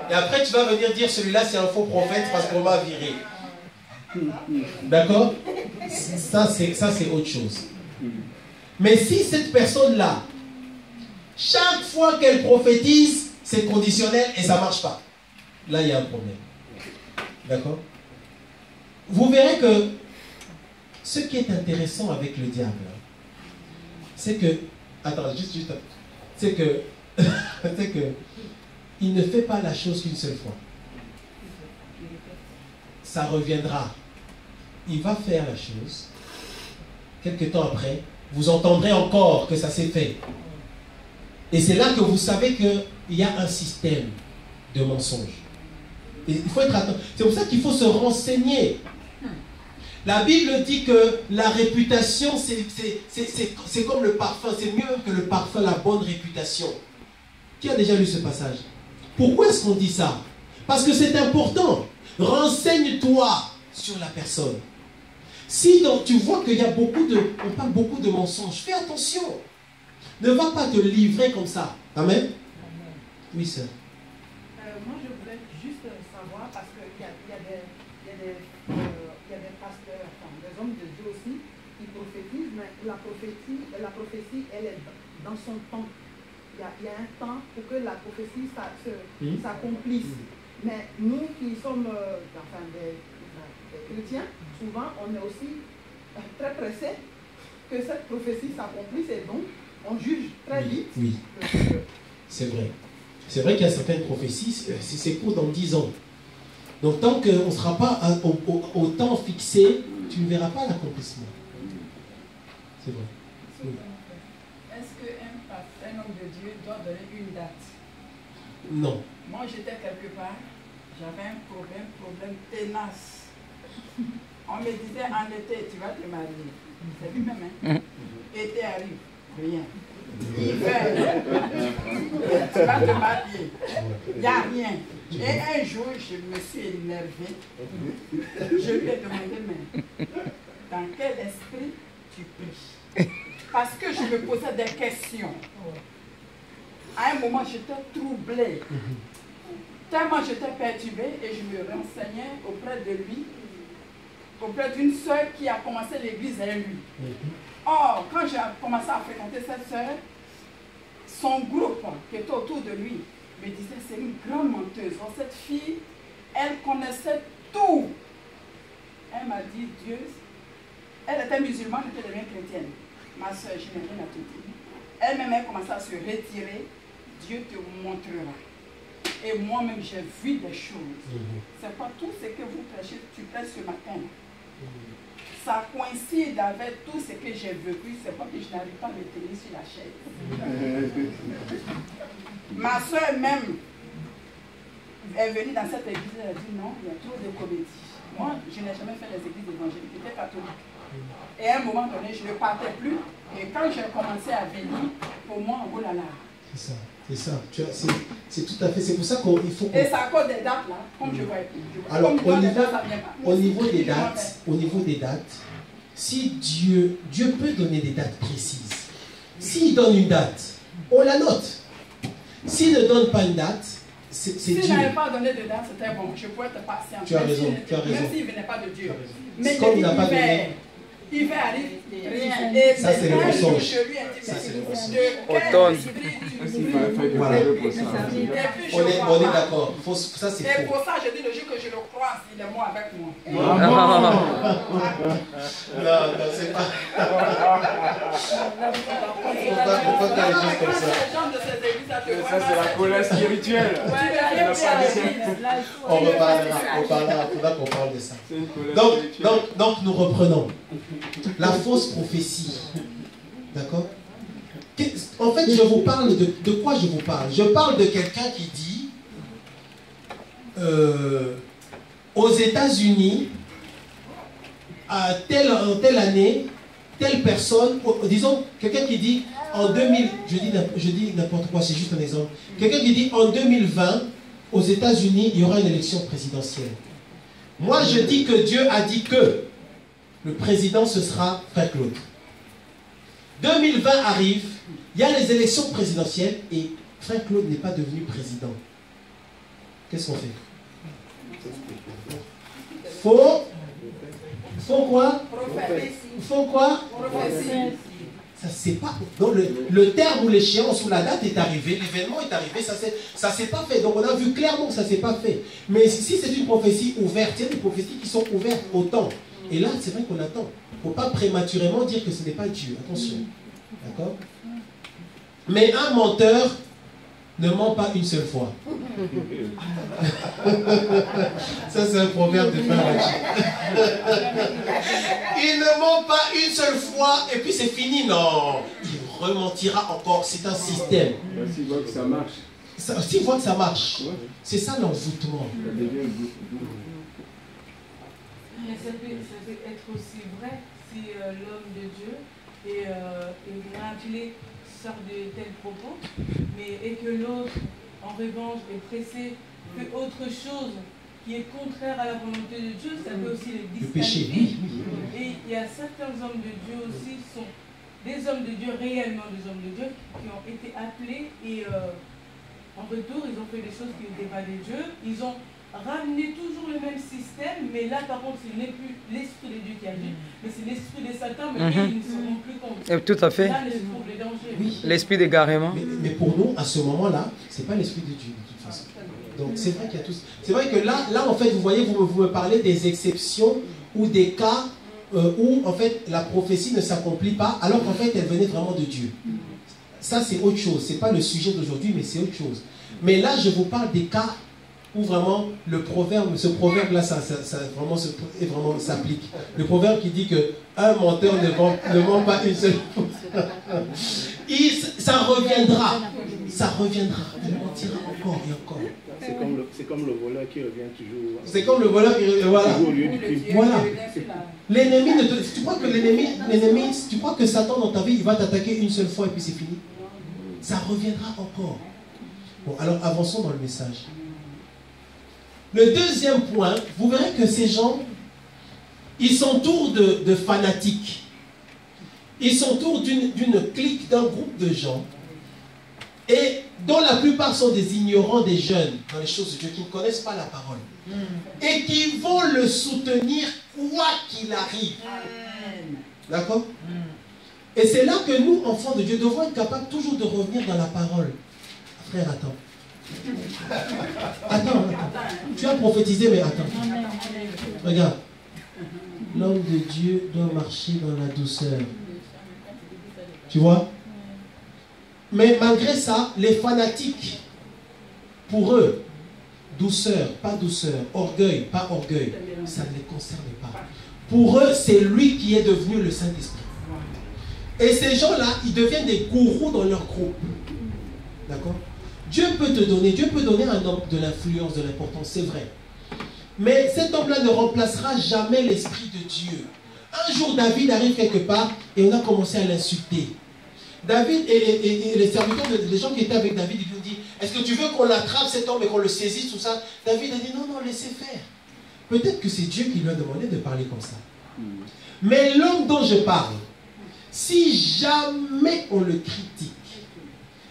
Et après, tu vas venir dire, celui-là, c'est un faux prophète parce qu'on m'a viré. D'accord? Ça, c'est autre chose. Mais si cette personne-là, chaque fois qu'elle prophétise, c'est conditionnel et ça ne marche pas, là, il y a un problème. D'accord? Vous verrez que ce qui est intéressant avec le diable, c'est que, attends, juste, c'est que, il ne fait pas la chose qu'une seule fois. Ça reviendra. Il va faire la chose. Quelque temps après, vous entendrez encore que ça s'est fait. Et c'est là que vous savez qu'il y a un système de mensonges. Et il faut être attentif. C'est pour ça qu'il faut se renseigner. La Bible dit que la réputation, c'est comme le parfum. C'est mieux que le parfum, la bonne réputation. Qui a déjà lu ce passage? Pourquoi est-ce qu'on dit ça? Parce que c'est important. Renseigne-toi sur la personne. Si donc, tu vois qu'il y a on parle beaucoup de mensonges, fais attention. Ne va pas te livrer comme ça. Amen. Oui, sœur. Moi, je voulais juste savoir, parce qu'il y a des pasteurs, enfin, des hommes de Dieu aussi, qui prophétisent, mais la prophétie, elle est dans son temps. Il y a un temps pour que la prophétie s'accomplisse. Mais nous qui sommes des chrétiens, souvent, on est aussi très pressés que cette prophétie s'accomplisse et donc on juge très vite. Oui, c'est vrai. C'est vrai qu'il y a certaines prophéties, si c'est court dans 10 ans. Donc tant qu'on ne sera pas au temps fixé, tu ne verras pas l'accomplissement. C'est vrai. Oui. Est-ce qu'un homme de Dieu doit donner une date? Non. Moi, j'étais quelque part, j'avais un problème tenace. On me disait en été, tu vas te marier. C'est lui-même, hein? Été arrive, rien. Hiver, tu vas te marier. Il n'y a rien. Et un jour, je me suis énervée. Je lui ai demandé, mais dans quel esprit tu pries? Parce que je me posais des questions. À un moment, j'étais troublée. Tellement j'étais perturbée et je me renseignais auprès de lui, auprès d'une sœur qui a commencé l'église avec lui. Or, quand j'ai commencé à fréquenter cette sœur, son groupe qui était autour de lui me disait, c'est une grande menteuse. Or, cette fille, elle connaissait tout. Elle m'a dit, Dieu, elle était musulmane, elle était devenue chrétienne. Ma soeur, je n'ai rien à te dire. Elle-même, elle commençait à se retirer. Dieu te montrera. Et moi-même, j'ai vu des choses. C'est pas tout ce que vous prêchez, tu prêches ce matin. ça coïncide avec tout ce que j'ai vécu. C'est pas que je n'arrive pas à me tenir sur la chaise. Ma soeur même est venue dans cette église, elle a dit non, il y a trop de comédie. Moi, je n'ai jamais fait les églises évangéliques, j'étais catholique. Et à un moment donné, je ne partais plus. Et quand j'ai commencé à venir, pour moi, oh là là. C'est ça, c'est ça. C'est tout à fait, c'est pour ça qu'il faut... Et c'est à cause des dates là, comme je vois. Alors, Au niveau des dates, si Dieu peut donner des dates précises. S'il donne une date, on la note. S'il ne donne pas une date, c'est Dieu. S'il n'avait pas donné de date, c'était bon. Je pourrais être patient. Tu as raison, tu as raison. Même s'il ne venait pas de Dieu. Mais comme il n'a pas donné... Hiver arrive, rien. Et ça, c'est le mensonge. Ça, c'est le mensonge. Automne. Voilà. On est d'accord. Ça, c'est faux. Et pour ça, je dis le jour que je le crois, il est moi avec moi. Non, c'est pas... Faut pas faire les choses comme ça. Ça, c'est la colère spirituelle. On reparlera. Il faudra qu'on parle de ça. Donc, nous reprenons. La fausse prophétie. D'accord? En fait, je vous parle de quoi je vous parle? Je parle de quelqu'un qui dit aux États-Unis, en telle année, telle personne, disons, quelqu'un qui dit en 2000, je dis n'importe quoi, c'est juste un exemple. Quelqu'un qui dit en 2020, aux États-Unis, il y aura une élection présidentielle. Moi, je dis que Dieu a dit que le président, ce sera Frère Claude. 2020 arrive, il y a les élections présidentielles et Frère Claude n'est pas devenu président. Qu'est-ce qu'on fait? Faut quoi? Faut quoi? Ça c'est pas. Donc le terme ou l'échéance ou la date est arrivé, l'événement est arrivé, ça s'est pas fait. Donc on a vu clairement que ça s'est pas fait. Mais si c'est une prophétie ouverte, il y a des prophéties qui sont ouvertes au temps. Et là, c'est vrai qu'on attend. Il ne faut pas prématurément dire que ce n'est pas Dieu. Attention. D'accord? Mais un menteur ne ment pas une seule fois. Ça, c'est un proverbe de Frère. Il ne ment pas une seule fois et puis c'est fini. Non. Il rementira encore. C'est un système. S'il voit que ça marche. S'il voit que ça marche. C'est ça l'envoûtement. Mais ça peut être aussi vrai si l'homme de Dieu est rappelé sort de tels propos, et que l'autre, en revanche, est pressé, fait autre chose qui est contraire à la volonté de Dieu, ça peut aussi les disqualifier. Et il y a certains hommes de Dieu aussi qui sont des hommes de Dieu, réellement des hommes de Dieu, qui ont été appelés et en retour, ils ont fait des choses qui n'étaient pas des dieux. Ils ont ramener toujours le même système, mais là par contre ce n'est plus l'esprit de Dieu qui agit, mais c'est l'esprit de Satan, mais ils ne seront plus contre. Tout à fait. Là se trouve le danger. Oui. L'esprit d'égarement. Mais pour nous, à ce moment-là, c'est pas l'esprit de Dieu de toute façon. Donc c'est vrai qu'il y a tous. C'est vrai que là en fait, vous voyez, vous me parlez des exceptions ou des cas où en fait la prophétie ne s'accomplit pas, alors qu'en fait elle venait vraiment de Dieu. Ça c'est autre chose. C'est pas le sujet d'aujourd'hui, mais c'est autre chose. Mais là, je vous parle des cas où vraiment le proverbe, ce proverbe-là, ça vraiment s'applique. Le proverbe qui dit que un menteur ne ment pas une seule fois. Ça reviendra. Ça reviendra. Il mentira encore et encore. C'est comme le voleur qui revient toujours. C'est comme le voleur qui revient. Voilà. Toujours au lieu du crime. Voilà. L'ennemi tu crois que tu crois que Satan dans ta vie, il va t'attaquer une seule fois et puis c'est fini? Ça reviendra encore. Bon, alors avançons dans le message. Le deuxième point, vous verrez que ces gens, ils s'entourent de fanatiques. Ils s'entourent d'une clique, d'un groupe de gens, et dont la plupart sont des ignorants, des jeunes dans les choses de Dieu, qui ne connaissent pas la parole. Et qui vont le soutenir quoi qu'il arrive. D'accord? Et c'est là que nous, enfants de Dieu, devons être capables toujours de revenir dans la parole. Frère, attends. Attends. Tu as prophétisé, mais attends. Regarde. L'homme de Dieu doit marcher dans la douceur. Tu vois? Mais malgré ça, les fanatiques, pour eux, douceur, pas douceur, orgueil, pas orgueil, ça ne les concerne pas. Pour eux, c'est lui qui est devenu le Saint-Esprit. Et ces gens-là, ils deviennent des gourous dans leur groupe. D'accord? Dieu peut donner à un homme de l'influence, de l'importance, c'est vrai. Mais cet homme-là ne remplacera jamais l'Esprit de Dieu. Un jour, David arrive quelque part et on a commencé à l'insulter. David et les serviteurs, les gens qui étaient avec David, ils lui ont dit, est-ce que tu veux qu'on l'attrape cet homme et qu'on le saisisse, tout ça? David a dit, non, non, laissez faire. Peut-être que c'est Dieu qui lui a demandé de parler comme ça. Mais l'homme dont je parle, si jamais on le critique,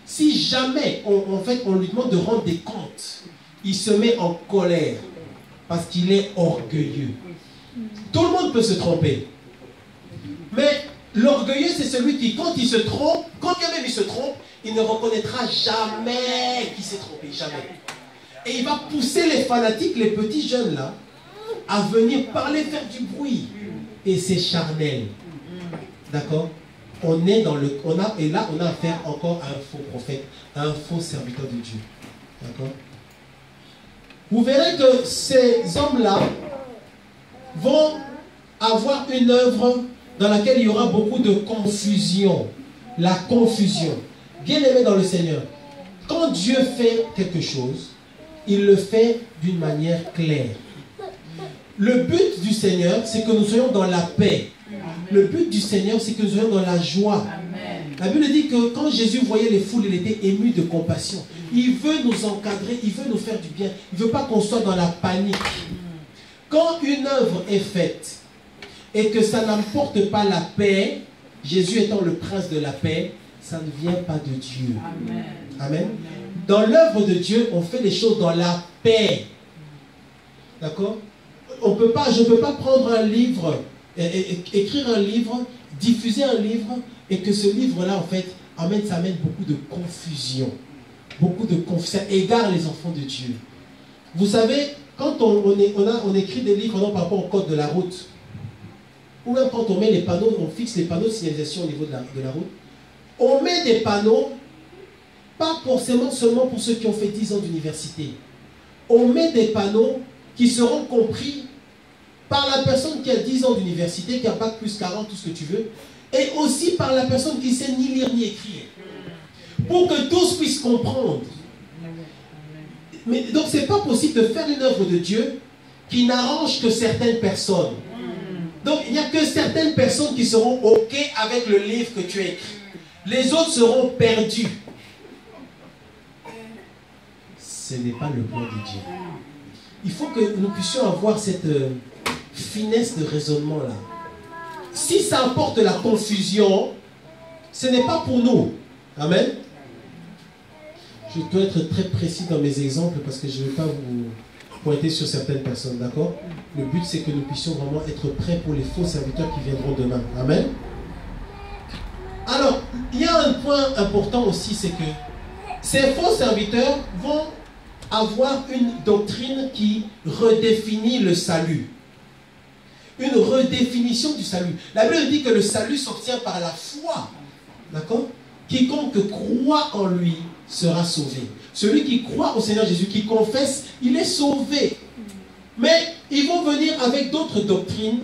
si jamais on lui demande de rendre des comptes, il se met en colère parce qu'il est orgueilleux. Tout le monde peut se tromper. Mais l'orgueilleux, c'est celui qui, quand il se trompe, quand bien même il se trompe, il ne reconnaîtra jamais qu'il s'est trompé, jamais. Et il va pousser les fanatiques, les petits jeunes là, à venir parler, faire du bruit. Et c'est charnel. D'accord? On est dans le... et là, on a affaire encore à un faux prophète, à un faux serviteur de Dieu. D'accord? Vous verrez que ces hommes-là vont avoir une œuvre dans laquelle il y aura beaucoup de confusion. La confusion. Bien-aimé dans le Seigneur, quand Dieu fait quelque chose, il le fait d'une manière claire. Le but du Seigneur, c'est que nous soyons dans la paix. Le but du Seigneur, c'est que nous soyons dans la joie. La Bible dit que quand Jésus voyait les foules, il était ému de compassion. Il veut nous encadrer, il veut nous faire du bien. Il ne veut pas qu'on soit dans la panique. Quand une œuvre est faite et que ça n'apporte pas la paix, Jésus étant le prince de la paix, ça ne vient pas de Dieu. Amen. Amen. Dans l'œuvre de Dieu, on fait les choses dans la paix. D'accord? Je ne peux pas prendre un livre, écrire un livre, diffuser un livre, et que ce livre-là, en fait, ça amène beaucoup de confusion. Beaucoup de confusion. Ça égare les enfants de Dieu. Vous savez, quand on écrit des livres par rapport au code de la route, ou même quand on met les panneaux, on fixe les panneaux de signalisation au niveau de la route, on met des panneaux, pas forcément seulement pour ceux qui ont fait 10 ans d'université. On met des panneaux qui seront compris par la personne qui a 10 ans d'université, qui a bac plus 40, tout ce que tu veux, et aussi par la personne qui ne sait ni lire ni écrire. Pour que tous puissent comprendre. Mais, donc, ce n'est pas possible de faire une œuvre de Dieu qui n'arrange que certaines personnes. Donc, il n'y a que certaines personnes qui seront OK avec le livre que tu as écrit. Les autres seront perdus. Ce n'est pas le plan de Dieu. Il faut que nous puissions avoir cette finesse de raisonnement là. Si ça apporte la confusion, ce n'est pas pour nous. Amen. Je dois être très précis dans mes exemples parce que je ne vais pas vous pointer sur certaines personnes, d'accord? Le but, c'est que nous puissions vraiment être prêts pour les faux serviteurs qui viendront demain. Amen. Alors, il y a un point important aussi, c'est que ces faux serviteurs vont avoir une doctrine qui redéfinit le salut. Une redéfinition du salut. La Bible dit que le salut s'obtient par la foi. D'accord? Quiconque croit en lui sera sauvé. Celui qui croit au Seigneur Jésus, qui confesse, il est sauvé. Mais ils vont venir avec d'autres doctrines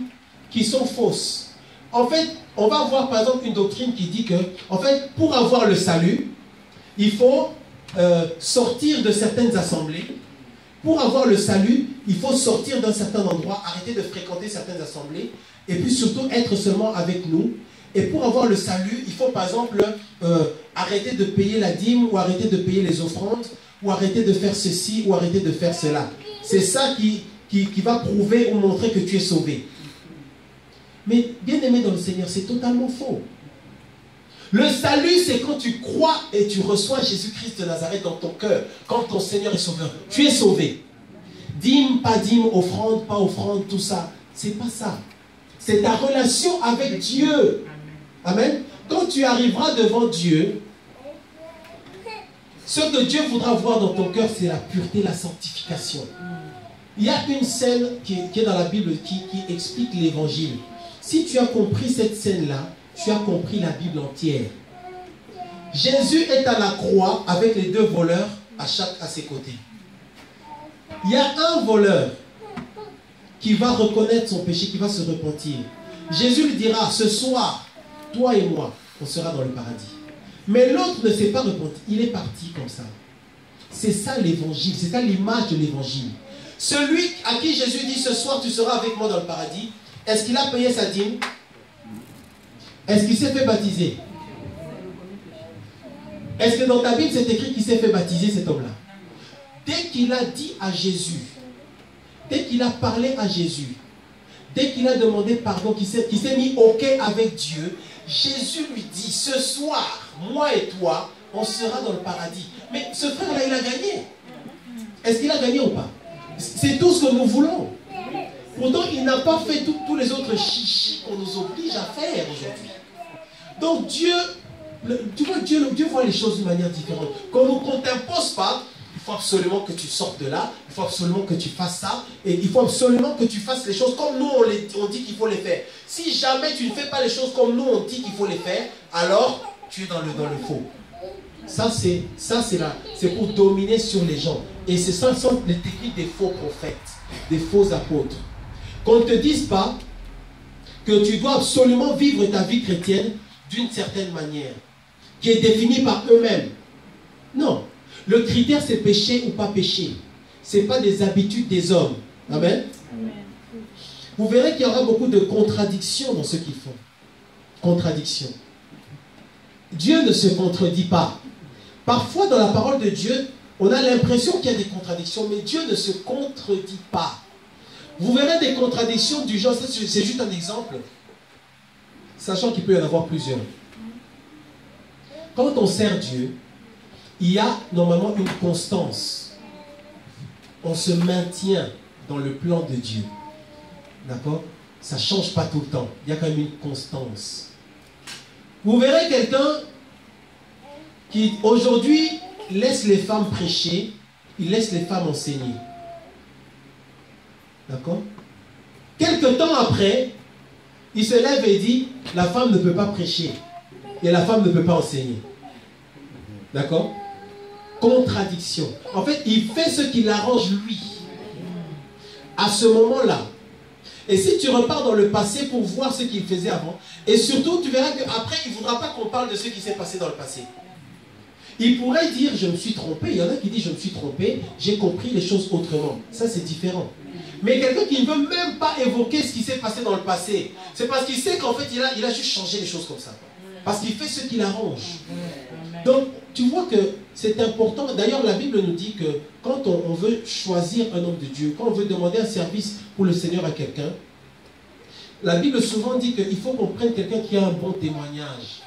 qui sont fausses. En fait, on va avoir par exemple une doctrine qui dit que, en fait, pour avoir le salut, il faut sortir de certaines assemblées. Pour avoir le salut, il faut sortir d'un certain endroit, arrêter de fréquenter certaines assemblées, et puis surtout être seulement avec nous. Et pour avoir le salut, il faut par exemple arrêter de payer la dîme, ou arrêter de payer les offrandes, ou arrêter de faire ceci, ou arrêter de faire cela. C'est ça qui va prouver ou montrer que tu es sauvé. Mais bien aimé dans le Seigneur, c'est totalement faux. Le salut, c'est quand tu crois et tu reçois Jésus-Christ de Nazareth dans ton cœur, quand ton Seigneur est sauveur. Tu es sauvé. Dîme, pas dîme, offrande, pas offrande, tout ça. C'est pas ça. C'est ta relation avec Dieu. Amen. Quand tu arriveras devant Dieu, ce que Dieu voudra voir dans ton cœur, c'est la pureté, la sanctification. Il y a une scène qui est dans la Bible qui explique l'évangile. Si tu as compris cette scène-là, tu as compris la Bible entière. Jésus est à la croix avec les deux voleurs à ses côtés. Il y a un voleur qui va reconnaître son péché, qui va se repentir. Jésus lui dira, ce soir, toi et moi, on sera dans le paradis. Mais l'autre ne s'est pas repenti, il est parti comme ça. C'est ça l'évangile, c'est ça l'image de l'évangile. Celui à qui Jésus dit, ce soir tu seras avec moi dans le paradis, est-ce qu'il a payé sa dîme? Est-ce qu'il s'est fait baptiser? Est-ce que dans ta Bible c'est écrit qu'il s'est fait baptiser cet homme-là? Dès qu'il a dit à Jésus, dès qu'il a parlé à Jésus, dès qu'il a demandé pardon, qu'il s'est mis OK avec Dieu, Jésus lui dit, ce soir, moi et toi, on sera dans le paradis. Mais ce frère-là, il a gagné. Est-ce qu'il a gagné ou pas? C'est tout ce que nous voulons. Pourtant, il n'a pas fait tous les autres chichis qu'on nous oblige à faire aujourd'hui. Donc Dieu, tu vois, Dieu voit les choses d'une manière différente. Quand on ne t'impose pas, il faut absolument que tu sortes de là, il faut absolument que tu fasses ça, et il faut absolument que tu fasses les choses comme nous on dit qu'il faut les faire. Si jamais tu ne fais pas les choses comme nous on dit qu'il faut les faire, alors tu es dans le faux. Ça c'est pour dominer sur les gens. Et c'est ça sont les techniques des faux prophètes, des faux apôtres. Qu'on ne te dise pas que tu dois absolument vivre ta vie chrétienne d'une certaine manière, qui est définie par eux-mêmes. Non. Le critère, c'est péché ou pas péché. Ce n'est pas des habitudes des hommes. Amen. Amen. Vous verrez qu'il y aura beaucoup de contradictions dans ce qu'ils font. Contradictions. Dieu ne se contredit pas. Parfois, dans la parole de Dieu, on a l'impression qu'il y a des contradictions, mais Dieu ne se contredit pas. Vous verrez des contradictions du genre, c'est juste un exemple, sachant qu'il peut y en avoir plusieurs. Quand on sert Dieu, il y a normalement une constance. On se maintient dans le plan de Dieu. D'accord? Ça ne change pas tout le temps. Il y a quand même une constance. Vous verrez quelqu'un qui aujourd'hui laisse les femmes prêcher, il laisse les femmes enseigner. D'accord? Quelque temps après, il se lève et dit, la femme ne peut pas prêcher et la femme ne peut pas enseigner. D'accord? Contradiction. En fait, il fait ce qui l'arrange lui. À ce moment-là. Et si tu repars dans le passé pour voir ce qu'il faisait avant, et surtout, tu verras qu'après, il ne voudra pas qu'on parle de ce qui s'est passé dans le passé. Il pourrait dire, je me suis trompé. Il y en a qui disent, je me suis trompé, j'ai compris les choses autrement. Ça, c'est différent. Mais quelqu'un qui ne veut même pas évoquer ce qui s'est passé dans le passé, c'est parce qu'il sait qu'en fait, il a juste changé les choses comme ça. Parce qu'il fait ce qui l'arrange. Donc, tu vois que c'est important. D'ailleurs, la Bible nous dit que quand on veut choisir un homme de Dieu, quand on veut demander un service pour le Seigneur à quelqu'un, la Bible souvent dit qu'il faut qu'on prenne quelqu'un qui a un bon témoignage.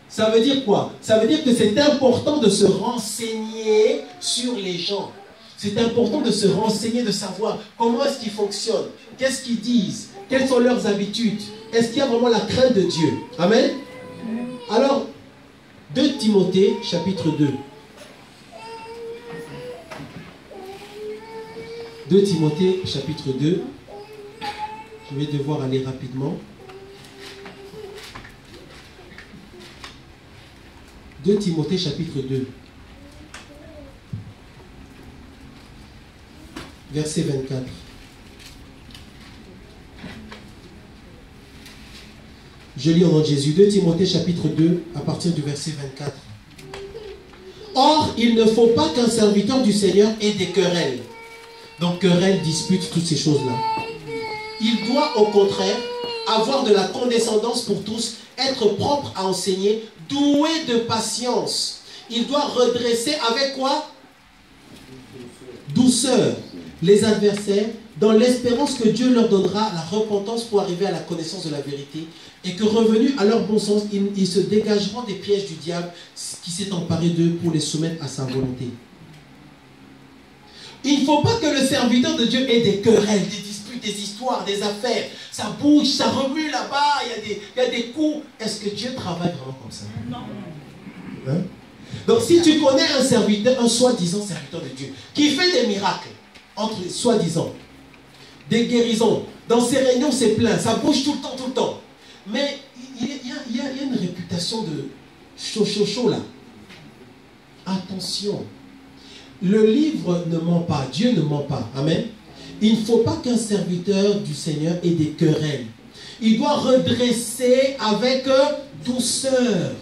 Ça veut dire quoi? Ça veut dire que c'est important de se renseigner sur les gens. C'est important de se renseigner, de savoir comment est-ce qu'ils fonctionnent, qu'est-ce qu'ils disent, quelles sont leurs habitudes, est-ce qu'il y a vraiment la crainte de Dieu. Amen. Alors, 2 Timothée, chapitre 2. 2 Timothée, chapitre 2. Je vais devoir aller rapidement. 2 Timothée, chapitre 2. Verset 24. Je lis au nom de Jésus. 2 Timothée chapitre 2 à partir du verset 24. Or, il ne faut pas qu'un serviteur du Seigneur ait des querelles. Donc, querelles, disputes, toutes ces choses-là. Il doit au contraire avoir de la condescendance pour tous, être propre à enseigner, doué de patience. Il doit redresser avec quoi? Douceur les adversaires, dans l'espérance que Dieu leur donnera la repentance pour arriver à la connaissance de la vérité, et que revenus à leur bon sens, ils se dégageront des pièges du diable qui s'est emparé d'eux pour les soumettre à sa volonté. Il ne faut pas que le serviteur de Dieu ait des querelles, des disputes, des histoires, des affaires. Ça bouge, ça remue là-bas, il y a des coups. Est-ce que Dieu travaille vraiment comme ça? Non. Hein? Donc si tu connais un serviteur, un soi-disant serviteur de Dieu, qui fait des miracles, entre soi-disant, des guérisons, dans ses réunions c'est plein, ça bouge tout le temps. Mais il y a une réputation de chaud là. Attention. Le livre ne ment pas, Dieu ne ment pas. Amen. Il ne faut pas qu'un serviteur du Seigneur ait des querelles. Il doit redresser avec douceur.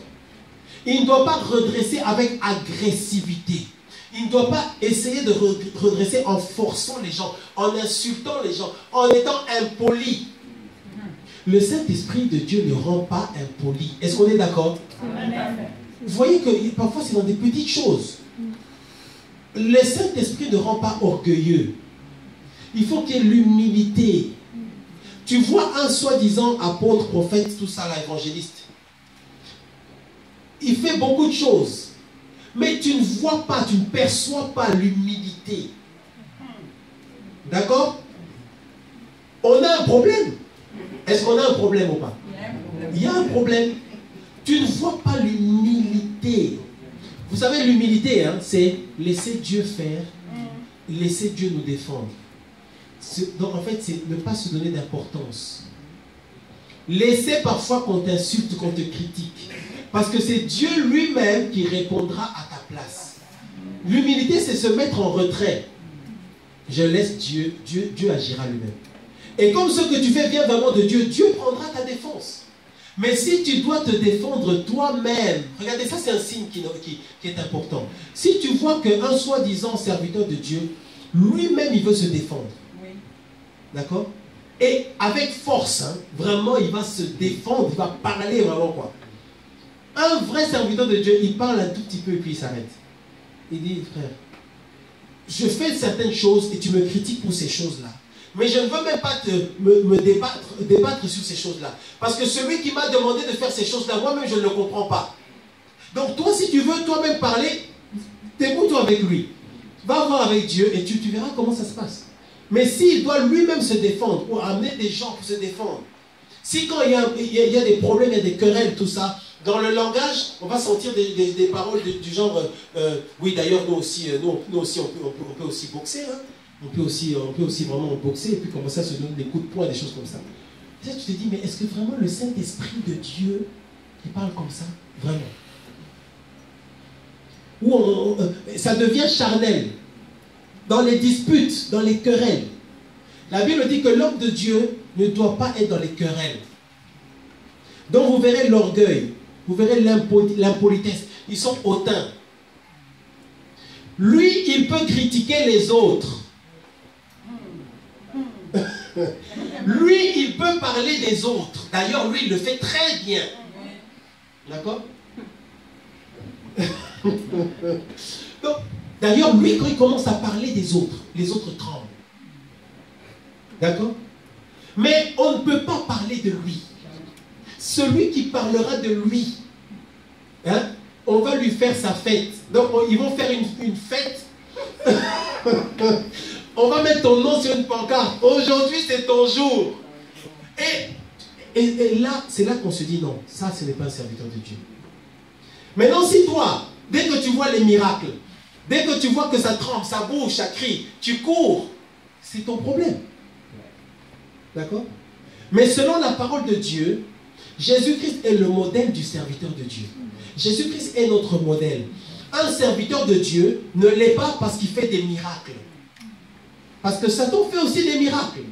Il ne doit pas redresser avec agressivité. Il ne doit pas essayer de redresser en forçant les gens, en insultant les gens, en étant impoli. Le Saint-Esprit de Dieu ne rend pas impoli. Est-ce qu'on est d'accord? Vous voyez que parfois c'est dans des petites choses. Le Saint-Esprit ne rend pas orgueilleux. Il faut qu'il y ait l'humilité. Tu vois un soi-disant apôtre, prophète, tout ça, là, évangéliste. Il fait beaucoup de choses. Mais tu ne vois pas, tu ne perçois pas l'humilité. D'accord? On a un problème. Est-ce qu'on a un problème ou pas? Il y a un problème. Tu ne vois pas l'humilité. Vous savez, l'humilité, hein, c'est laisser Dieu faire, laisser Dieu nous défendre. Donc en fait, c'est ne pas se donner d'importance. Laisser parfois qu'on t'insulte, qu'on te critique. Parce que c'est Dieu lui-même qui répondra à ta place. L'humilité, c'est se mettre en retrait. Je laisse Dieu, Dieu agira lui-même. Et comme ce que tu fais vient vraiment de Dieu, Dieu prendra ta défense. Mais si tu dois te défendre toi-même, regardez, ça c'est un signe qui est important. Si tu vois qu'un soi-disant serviteur de Dieu, lui-même il veut se défendre. Oui. D'accord? Et avec force, hein, vraiment il va se défendre, il va parler vraiment quoi. Un vrai serviteur de Dieu, il parle un tout petit peu et puis il s'arrête. Il dit, frère, je fais certaines choses et tu me critiques pour ces choses-là. Mais je ne veux même pas me débattre sur ces choses-là. Parce que celui qui m'a demandé de faire ces choses-là, moi-même, je ne le comprends pas. Donc toi, si tu veux toi-même parler, débrouille-toi avec lui. Va voir avec Dieu et tu verras comment ça se passe. Mais s'il doit lui-même se défendre ou amener des gens pour se défendre, si quand il y a des problèmes, il y a des querelles, tout ça, dans le langage, on va sentir des paroles du genre, oui d'ailleurs nous aussi on peut aussi boxer, hein. On peut aussi vraiment boxer et puis commencer à se donner des coups de poing, des choses comme ça. Et là, tu te dis, mais est-ce que vraiment le Saint-Esprit de Dieu, il parle comme ça? Vraiment? Ou ça devient charnel. Dans les disputes, dans les querelles. La Bible dit que l'homme de Dieu ne doit pas être dans les querelles. Donc vous verrez l'orgueil, vous verrez l'impolitesse. Ils sont hautains. Lui, il peut critiquer les autres. Lui, il peut parler des autres. D'ailleurs, lui, il le fait très bien. D'accord? D'ailleurs, lui, quand il commence à parler des autres, les autres tremblent. D'accord? Mais on ne peut pas parler de lui. Celui qui parlera de lui, hein, on va lui faire sa fête. Donc, ils vont faire une fête. On va mettre ton nom sur une pancarte. Aujourd'hui, c'est ton jour. Et là, c'est là qu'on se dit non, ça, ce n'est pas un serviteur de Dieu. Maintenant, si toi, dès que tu vois les miracles, dès que tu vois que ça tremble, ça bouge, ça crie, tu cours, c'est ton problème. D'accord? Mais selon la parole de Dieu, Jésus-Christ est le modèle du serviteur de Dieu. Jésus-Christ est notre modèle. Un serviteur de Dieu ne l'est pas parce qu'il fait des miracles. Parce que Satan fait aussi des miracles.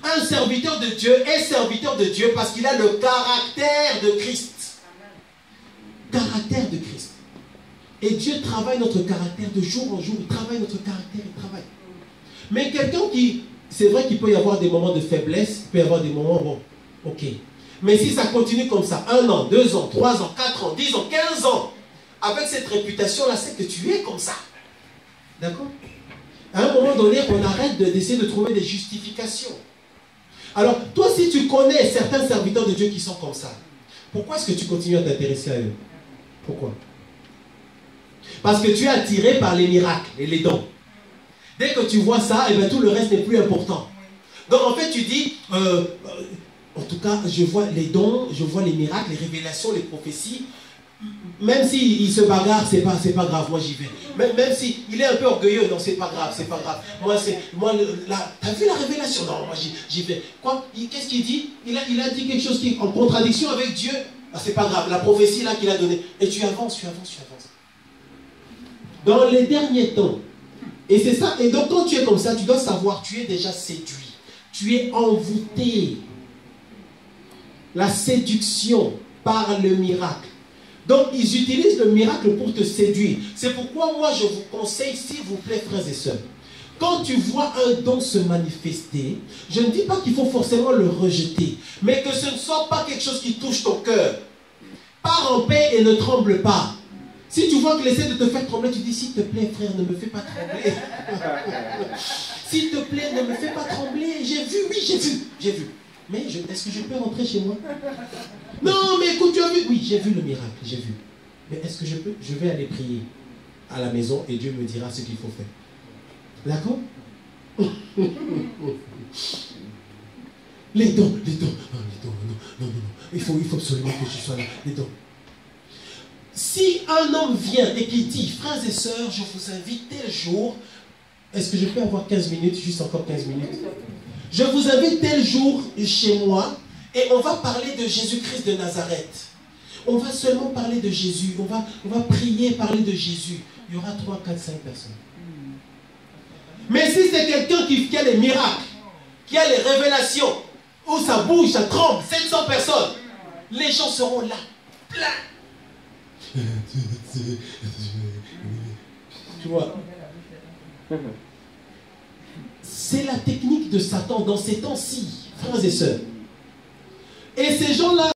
Un serviteur de Dieu est serviteur de Dieu parce qu'il a le caractère de Christ. Caractère de Christ. Et Dieu travaille notre caractère de jour en jour. Il travaille notre caractère, il travaille. Mais quelqu'un qui... C'est vrai qu'il peut y avoir des moments de faiblesse, il peut y avoir des moments, bon, ok. Mais si ça continue comme ça, 1 an, 2 ans, 3 ans, 4 ans, 10 ans, 15 ans, avec cette réputation-là, c'est que tu es comme ça. D'accord? À un moment donné, on arrête d'essayer de trouver des justifications. Alors, toi, si tu connais certains serviteurs de Dieu qui sont comme ça, pourquoi est-ce que tu continues à t'intéresser à eux? Pourquoi? Parce que tu es attiré par les miracles et les dons. Dès que tu vois ça, eh bien, tout le reste n'est plus important. Donc, en fait, tu dis, en tout cas, je vois les dons, je vois les miracles, les révélations, les prophéties. Même s'il se bagarre, c'est pas grave, moi j'y vais. Même s'il est un peu orgueilleux, non, c'est pas grave, c'est pas grave. T'as vu la révélation? Non, moi j'y vais. Quoi? Qu'est-ce qu'il dit? Il a dit quelque chose qui est en contradiction avec Dieu. Ah, c'est pas grave, la prophétie là qu'il a donnée. Et tu avances, tu avances, tu avances. Dans les derniers temps, Et c'est ça. Et donc quand tu es comme ça, tu dois savoir, tu es déjà séduit. Tu es envoûté. La séduction par le miracle. Donc ils utilisent le miracle pour te séduire. C'est pourquoi moi je vous conseille, s'il vous plaît, frères et sœurs, quand tu vois un don se manifester, je ne dis pas qu'il faut forcément le rejeter, mais que ce ne soit pas quelque chose qui touche ton cœur. Pars en paix et ne tremble pas. Si tu vois qu'il essaie de te faire trembler, tu dis, s'il te plaît, frère, ne me fais pas trembler. S'il te plaît, ne me fais pas trembler. J'ai vu, oui, j'ai vu. Mais est-ce que je peux rentrer chez moi? Non, mais écoute, tu as vu? Oui, j'ai vu le miracle, j'ai vu. Mais est-ce que je peux? Je vais aller prier à la maison et Dieu me dira ce qu'il faut faire. D'accord? Les dons. Oh, les dons, non. Il faut absolument que je sois là. Les dons. Si un homme vient et qui dit, frères et sœurs, je vous invite tel jour, est-ce que je peux avoir 15 minutes, juste encore 15 minutes? Je vous invite tel jour chez moi et on va parler de Jésus-Christ de Nazareth. On va seulement parler de Jésus. On va prier, parler de Jésus. Il y aura 3, 4, 5 personnes. Mais si c'est quelqu'un qui a les miracles, qui a les révélations, où ça bouge, ça tremble, 700 personnes, les gens seront là, plein. Tu vois? C'est la technique de Satan dans ces temps-ci, frères et sœurs. Et ces gens-là